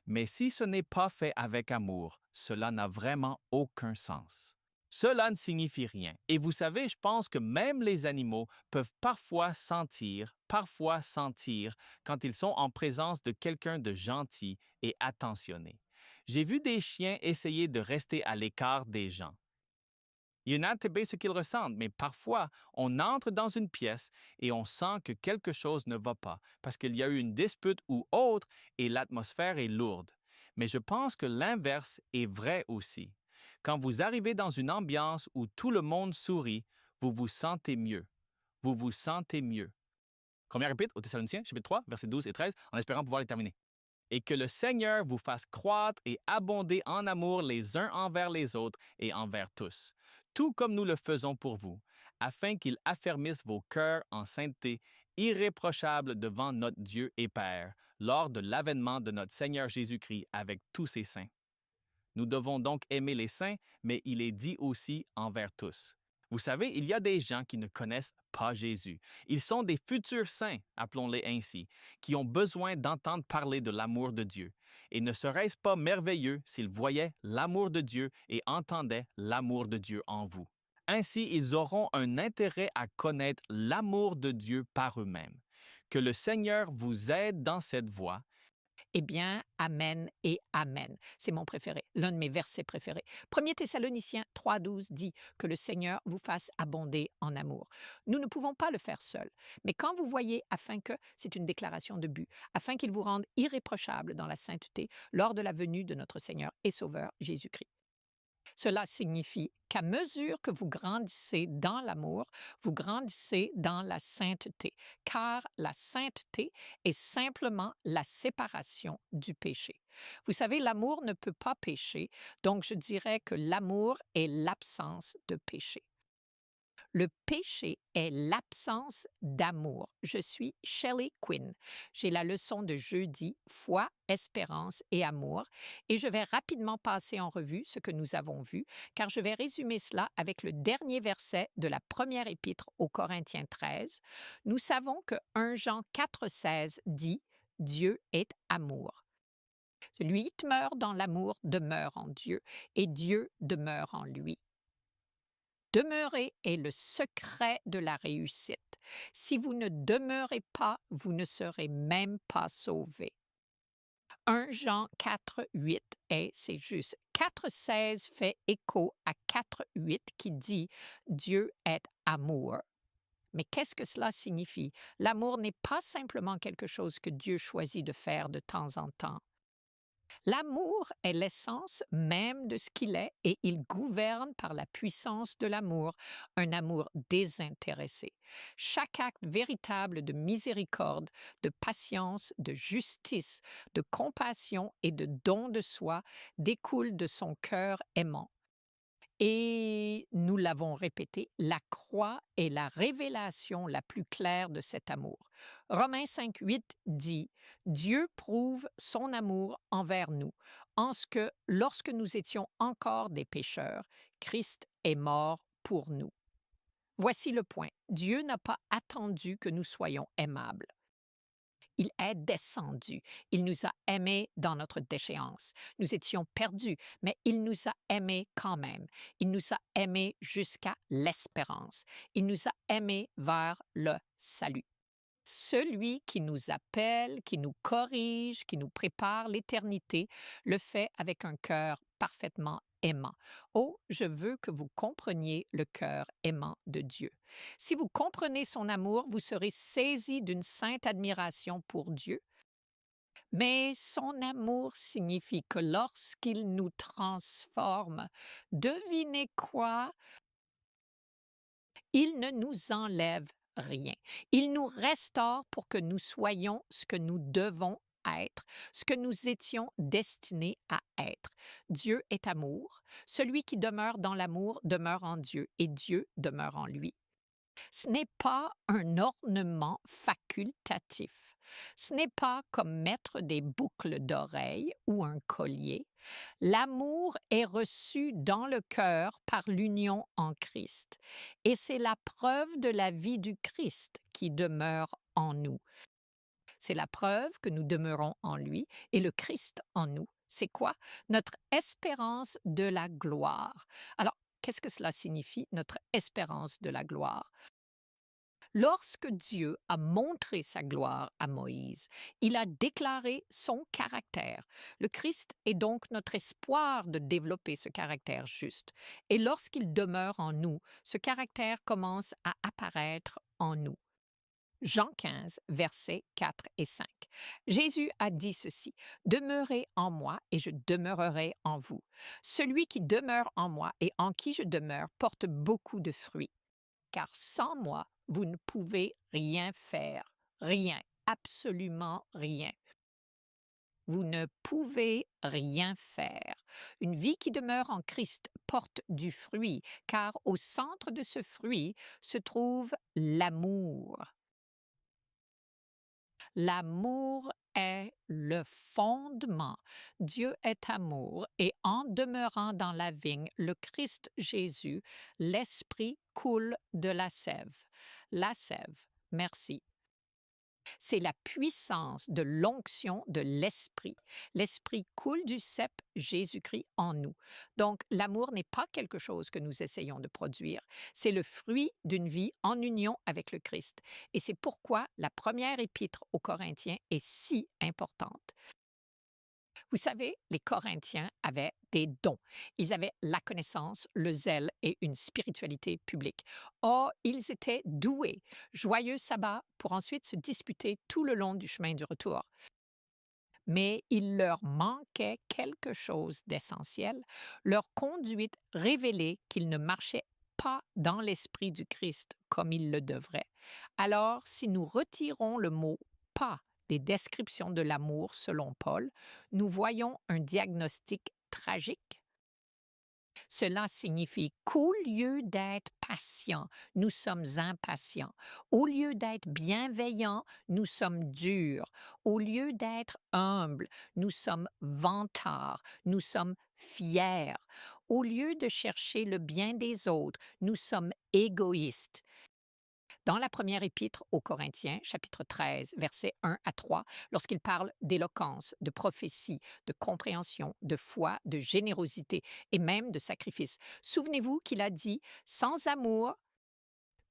Mais si ce n'est pas fait avec amour, cela n'a vraiment aucun sens. Cela ne signifie rien. Et vous savez, je pense que même les animaux peuvent parfois sentir quand ils sont en présence de quelqu'un de gentil et attentionné. J'ai vu des chiens essayer de rester à l'écart des gens. Il y en a ce qu'ils ressentent, mais parfois, on entre dans une pièce et on sent que quelque chose ne va pas parce qu'il y a eu une dispute ou autre et l'atmosphère est lourde. Mais je pense que l'inverse est vrai aussi. Quand vous arrivez dans une ambiance où tout le monde sourit, vous vous sentez mieux. Vous vous sentez mieux. 1 Épître aux Thessaloniciens, chapitre 3, versets 12 et 13, en espérant pouvoir les terminer. Et que le Seigneur vous fasse croître et abonder en amour les uns envers les autres et envers tous, tout comme nous le faisons pour vous, afin qu'il affermisse vos cœurs en sainteté irréprochable devant notre Dieu et Père, lors de l'avènement de notre Seigneur Jésus-Christ avec tous ses saints. Nous devons donc aimer les saints, mais il est dit aussi envers tous. Vous savez, il y a des gens qui ne connaissent pas Jésus. Ils sont des futurs saints, appelons-les ainsi, qui ont besoin d'entendre parler de l'amour de Dieu. Et ne serait-ce pas merveilleux s'ils voyaient l'amour de Dieu et entendaient l'amour de Dieu en vous? Ainsi, ils auront un intérêt à connaître l'amour de Dieu par eux-mêmes. Que le Seigneur vous aide dans cette voie. Eh bien, Amen et Amen. C'est mon préféré, l'un de mes versets préférés. 1 Thessaloniciens 3:12 dit que le Seigneur vous fasse abonder en amour. Nous ne pouvons pas le faire seuls, mais quand vous voyez, c'est une déclaration de but, afin qu'il vous rende irréprochable dans la sainteté lors de la venue de notre Seigneur et Sauveur Jésus-Christ. Cela signifie qu'à mesure que vous grandissez dans l'amour, vous grandissez dans la sainteté, car la sainteté est simplement la séparation du péché. Vous savez, l'amour ne peut pas pécher, donc je dirais que l'amour est l'absence de péché. Le péché est l'absence d'amour. Je suis Shelley Quinn. J'ai la leçon de jeudi, foi, espérance et amour, et je vais rapidement passer en revue ce que nous avons vu, car je vais résumer cela avec le dernier verset de la première épître aux Corinthiens 13. Nous savons que 1 Jean 4,16 dit « Dieu est amour ». Celui qui meurt dans l'amour demeure en Dieu, et Dieu demeure en lui. Demeurer est le secret de la réussite. Si vous ne demeurez pas, vous ne serez même pas sauvés. 1 Jean 4,8 c'est juste. 4,16 fait écho à 4,8 qui dit « Dieu est amour ». Mais qu'est-ce que cela signifie? L'amour n'est pas simplement quelque chose que Dieu choisit de faire de temps en temps. L'amour est l'essence même de ce qu'il est et il gouverne par la puissance de l'amour, un amour désintéressé. Chaque acte véritable de miséricorde, de patience, de justice, de compassion et de don de soi découle de son cœur aimant. Et nous l'avons répété, la croix est la révélation la plus claire de cet amour. Romains 5,8 dit « Dieu prouve son amour envers nous, en ce que, lorsque nous étions encore des pécheurs, Christ est mort pour nous. » Voici le point. Dieu n'a pas attendu que nous soyons aimables. Il est descendu. Il nous a aimés dans notre déchéance. Nous étions perdus, mais il nous a aimés quand même. Il nous a aimés jusqu'à l'espérance. Il nous a aimés vers le salut. Celui qui nous appelle, qui nous corrige, qui nous prépare l'éternité, le fait avec un cœur parfaitement aimant. Oh, je veux que vous compreniez le cœur aimant de Dieu. Si vous comprenez son amour, vous serez saisis d'une sainte admiration pour Dieu, Mais son amour signifie que lorsqu'il nous transforme, devinez quoi? Il ne nous enlève rien. Il nous restaure pour que nous soyons ce que nous devons être, ce que nous étions destinés à être. Dieu est amour. Celui qui demeure dans l'amour demeure en Dieu et Dieu demeure en lui. Ce n'est pas un ornement facultatif. Ce n'est pas comme mettre des boucles d'oreilles ou un collier. L'amour est reçu dans le cœur par l'union en Christ. Et c'est la preuve de la vie du Christ qui demeure en nous. C'est la preuve que nous demeurons en lui et le Christ en nous. C'est quoi? Notre espérance de la gloire. Alors, qu'est-ce que cela signifie, notre espérance de la gloire? Lorsque Dieu a montré sa gloire à Moïse, il a déclaré son caractère. Le Christ est donc notre espoir de développer ce caractère juste. Et lorsqu'il demeure en nous, ce caractère commence à apparaître en nous. Jean 15, versets 4 et 5. Jésus a dit ceci, « Demeurez en moi et je demeurerai en vous. Celui qui demeure en moi et en qui je demeure porte beaucoup de fruits. Car sans moi, vous ne pouvez rien faire, rien, absolument rien. Vous ne pouvez rien faire. Une vie qui demeure en Christ porte du fruit, car au centre de ce fruit se trouve l'amour. L'amour est le fondement. Dieu est amour et en demeurant dans la vigne, le Christ Jésus, l'Esprit coule de la sève. La sève, merci. C'est la puissance de l'onction de l'Esprit. L'Esprit coule du cep Jésus-Christ en nous. Donc, l'amour n'est pas quelque chose que nous essayons de produire. C'est le fruit d'une vie en union avec le Christ. Et c'est pourquoi la première épître aux Corinthiens est si importante. Vous savez, les Corinthiens avaient des dons. Ils avaient la connaissance, le zèle et une spiritualité publique. Or, ils étaient doués. Joyeux sabbat pour ensuite se disputer tout le long du chemin du retour. Mais il leur manquait quelque chose d'essentiel. Leur conduite révélait qu'ils ne marchaient pas dans l'esprit du Christ comme ils le devraient. Alors, si nous retirons le mot « pas » des descriptions de l'amour selon Paul, nous voyons un diagnostic tragique. Cela signifie qu'au lieu d'être patient, nous sommes impatients. Au lieu d'être bienveillants, nous sommes durs. Au lieu d'être humbles, nous sommes vantards. Nous sommes fiers. Au lieu de chercher le bien des autres, nous sommes égoïstes. Dans la première épître aux Corinthiens, chapitre 13, versets 1 à 3, lorsqu'il parle d'éloquence, de prophétie, de compréhension, de foi, de générosité et même de sacrifice, souvenez-vous qu'il a dit « sans amour,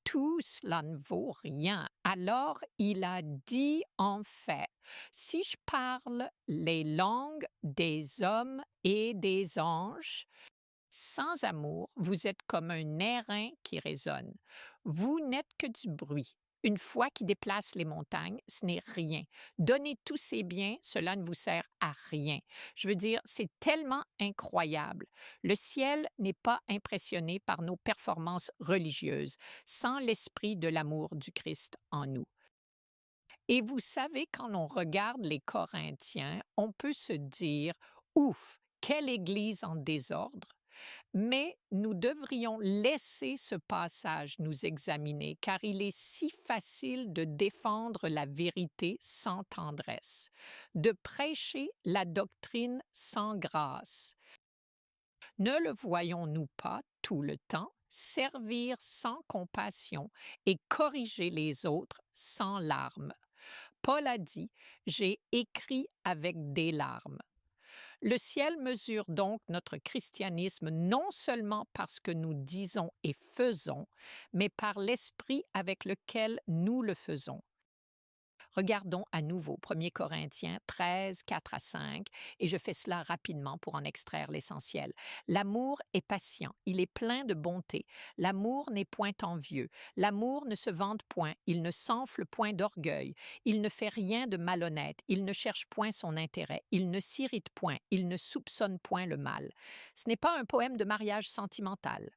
tout cela ne vaut rien ». Alors, il a dit en fait, si je parle les langues des hommes et des anges, sans amour, vous êtes comme un airain qui résonne. Vous n'êtes que du bruit. Une foi qui déplace les montagnes, ce n'est rien. Donnez tous ces biens, cela ne vous sert à rien. Je veux dire, c'est tellement incroyable. Le ciel n'est pas impressionné par nos performances religieuses, sans l'esprit de l'amour du Christ en nous. Et vous savez, quand on regarde les Corinthiens, on peut se dire, ouf, quelle Église en désordre. Mais nous devrions laisser ce passage nous examiner, car il est si facile de défendre la vérité sans tendresse, de prêcher la doctrine sans grâce. Ne le voyons-nous pas tout le temps servir sans compassion et corriger les autres sans larmes? Paul a dit, « J'ai écrit avec des larmes ». Le ciel mesure donc notre christianisme non seulement par ce que nous disons et faisons, mais par l'esprit avec lequel nous le faisons. Regardons à nouveau 1 Corinthiens 13, 4 à 5, et je fais cela rapidement pour en extraire l'essentiel. L'amour est patient, il est plein de bonté. L'amour n'est point envieux. L'amour ne se vante point, il ne s'enfle point d'orgueil. Il ne fait rien de malhonnête, il ne cherche point son intérêt, il ne s'irrite point, il ne soupçonne point le mal. Ce n'est pas un poème de mariage sentimental.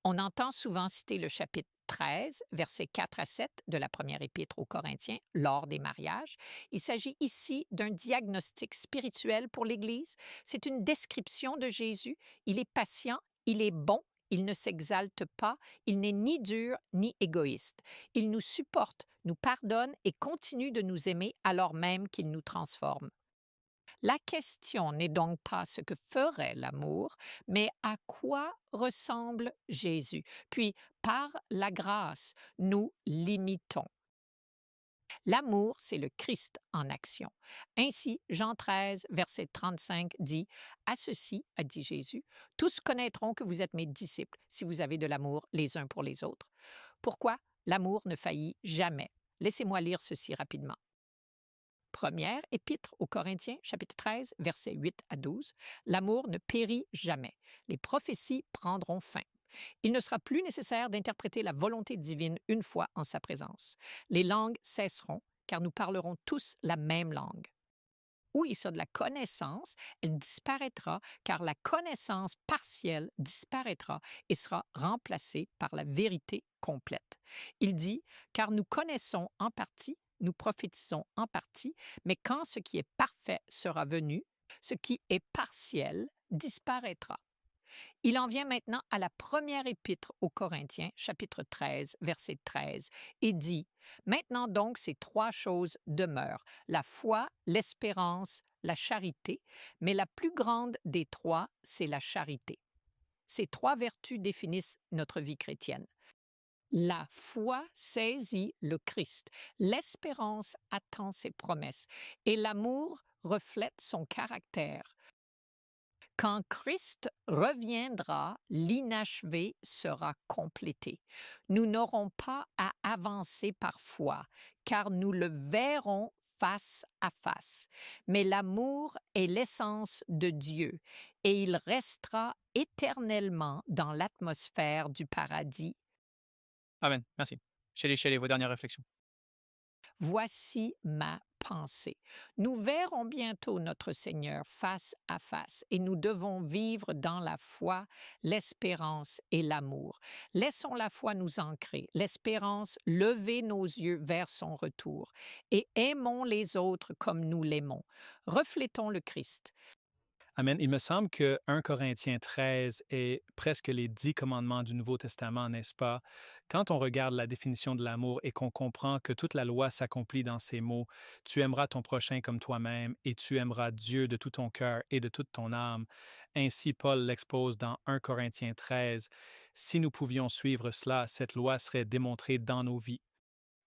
On entend souvent citer le chapitre 13, versets 4 à 7 de la première épître aux Corinthiens lors des mariages. Il s'agit ici d'un diagnostic spirituel pour l'Église. C'est une description de Jésus. Il est patient, il est bon, il ne s'exalte pas, il n'est ni dur ni égoïste. Il nous supporte, nous pardonne et continue de nous aimer alors même qu'il nous transforme. La question n'est donc pas ce que ferait l'amour, mais à quoi ressemble Jésus. Puis, par la grâce, nous l'imitons. L'amour, c'est le Christ en action. Ainsi, Jean 13, verset 35 dit « À ceci, a dit Jésus, tous connaîtront que vous êtes mes disciples si vous avez de l'amour les uns pour les autres. » Pourquoi? L'amour ne faillit jamais. Laissez-moi lire ceci rapidement. Première épître aux Corinthiens, chapitre 13, versets 8 à 12. L'amour ne périt jamais. Les prophéties prendront fin. Il ne sera plus nécessaire d'interpréter la volonté divine une fois en sa présence. Les langues cesseront, car nous parlerons tous la même langue. Où il y a de la connaissance, elle disparaîtra, car la connaissance partielle disparaîtra et sera remplacée par la vérité complète. Il dit, car nous connaissons en partie, nous prophétisons en partie, mais quand ce qui est parfait sera venu, ce qui est partiel disparaîtra. Il en vient maintenant à la première épître aux Corinthiens, chapitre 13, verset 13, et dit « Maintenant donc ces trois choses demeurent, la foi, l'espérance, la charité, mais la plus grande des trois, c'est la charité. » Ces trois vertus définissent notre vie chrétienne. La foi saisit le Christ, l'espérance attend ses promesses et l'amour reflète son caractère. Quand Christ reviendra, l'inachevé sera complété. Nous n'aurons pas à avancer par foi, car nous le verrons face à face. Mais l'amour est l'essence de Dieu et il restera éternellement dans l'atmosphère du paradis. Amen. Merci. Shelley, vos dernières réflexions. Voici ma pensée. Nous verrons bientôt notre Seigneur face à face et nous devons vivre dans la foi, l'espérance et l'amour. Laissons la foi nous ancrer, l'espérance lever nos yeux vers son retour et aimons les autres comme nous l'aimons. Reflétons le Christ. Amen. Il me semble que 1 Corinthiens 13 est presque les 10 commandements du Nouveau Testament, n'est-ce pas? Quand on regarde la définition de l'amour et qu'on comprend que toute la loi s'accomplit dans ces mots, tu aimeras ton prochain comme toi-même et tu aimeras Dieu de tout ton cœur et de toute ton âme. Ainsi, Paul l'expose dans 1 Corinthiens 13. Si nous pouvions suivre cela, cette loi serait démontrée dans nos vies.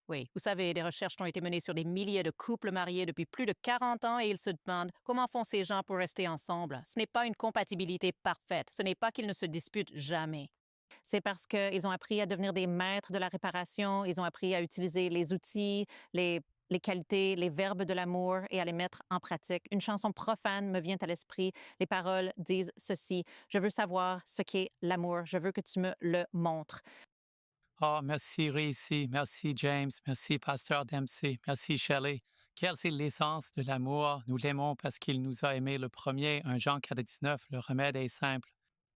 Oui, vous savez, des recherches ont été menées sur des milliers de couples mariés depuis plus de 40 ans et ils se demandent comment font ces gens pour rester ensemble. Ce n'est pas une compatibilité parfaite, ce n'est pas qu'ils ne se disputent jamais. C'est parce qu'ils ont appris à devenir des maîtres de la réparation, ils ont appris à utiliser les outils, les qualités, les verbes de l'amour et à les mettre en pratique. Une chanson profane me vient à l'esprit. Les paroles disent ceci: « Je veux savoir ce qu'est l'amour, je veux que tu me le montres. » Oh, merci Récy, merci James, merci Pasteur Dempsey, merci Shelley. Quelle est l'essence de l'amour? Nous l'aimons parce qu'il nous a aimés le premier. 1 Jean 4,19, le remède est simple.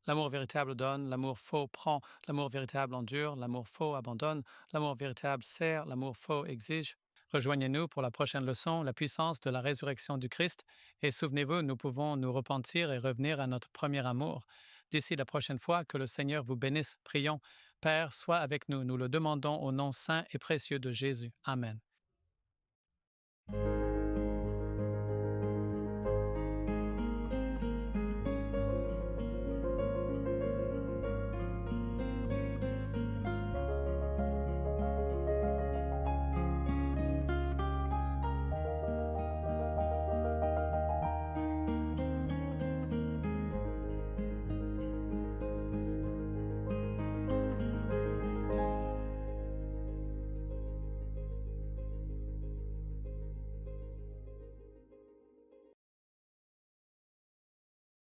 L'amour véritable donne, l'amour faux prend, l'amour véritable endure, l'amour faux abandonne, l'amour véritable sert, l'amour faux exige. Rejoignez-nous pour la prochaine leçon, la puissance de la résurrection du Christ. Et souvenez-vous, nous pouvons nous repentir et revenir à notre premier amour. D'ici la prochaine fois, que le Seigneur vous bénisse. Prions. Père, sois avec nous. Nous le demandons au nom saint et précieux de Jésus. Amen.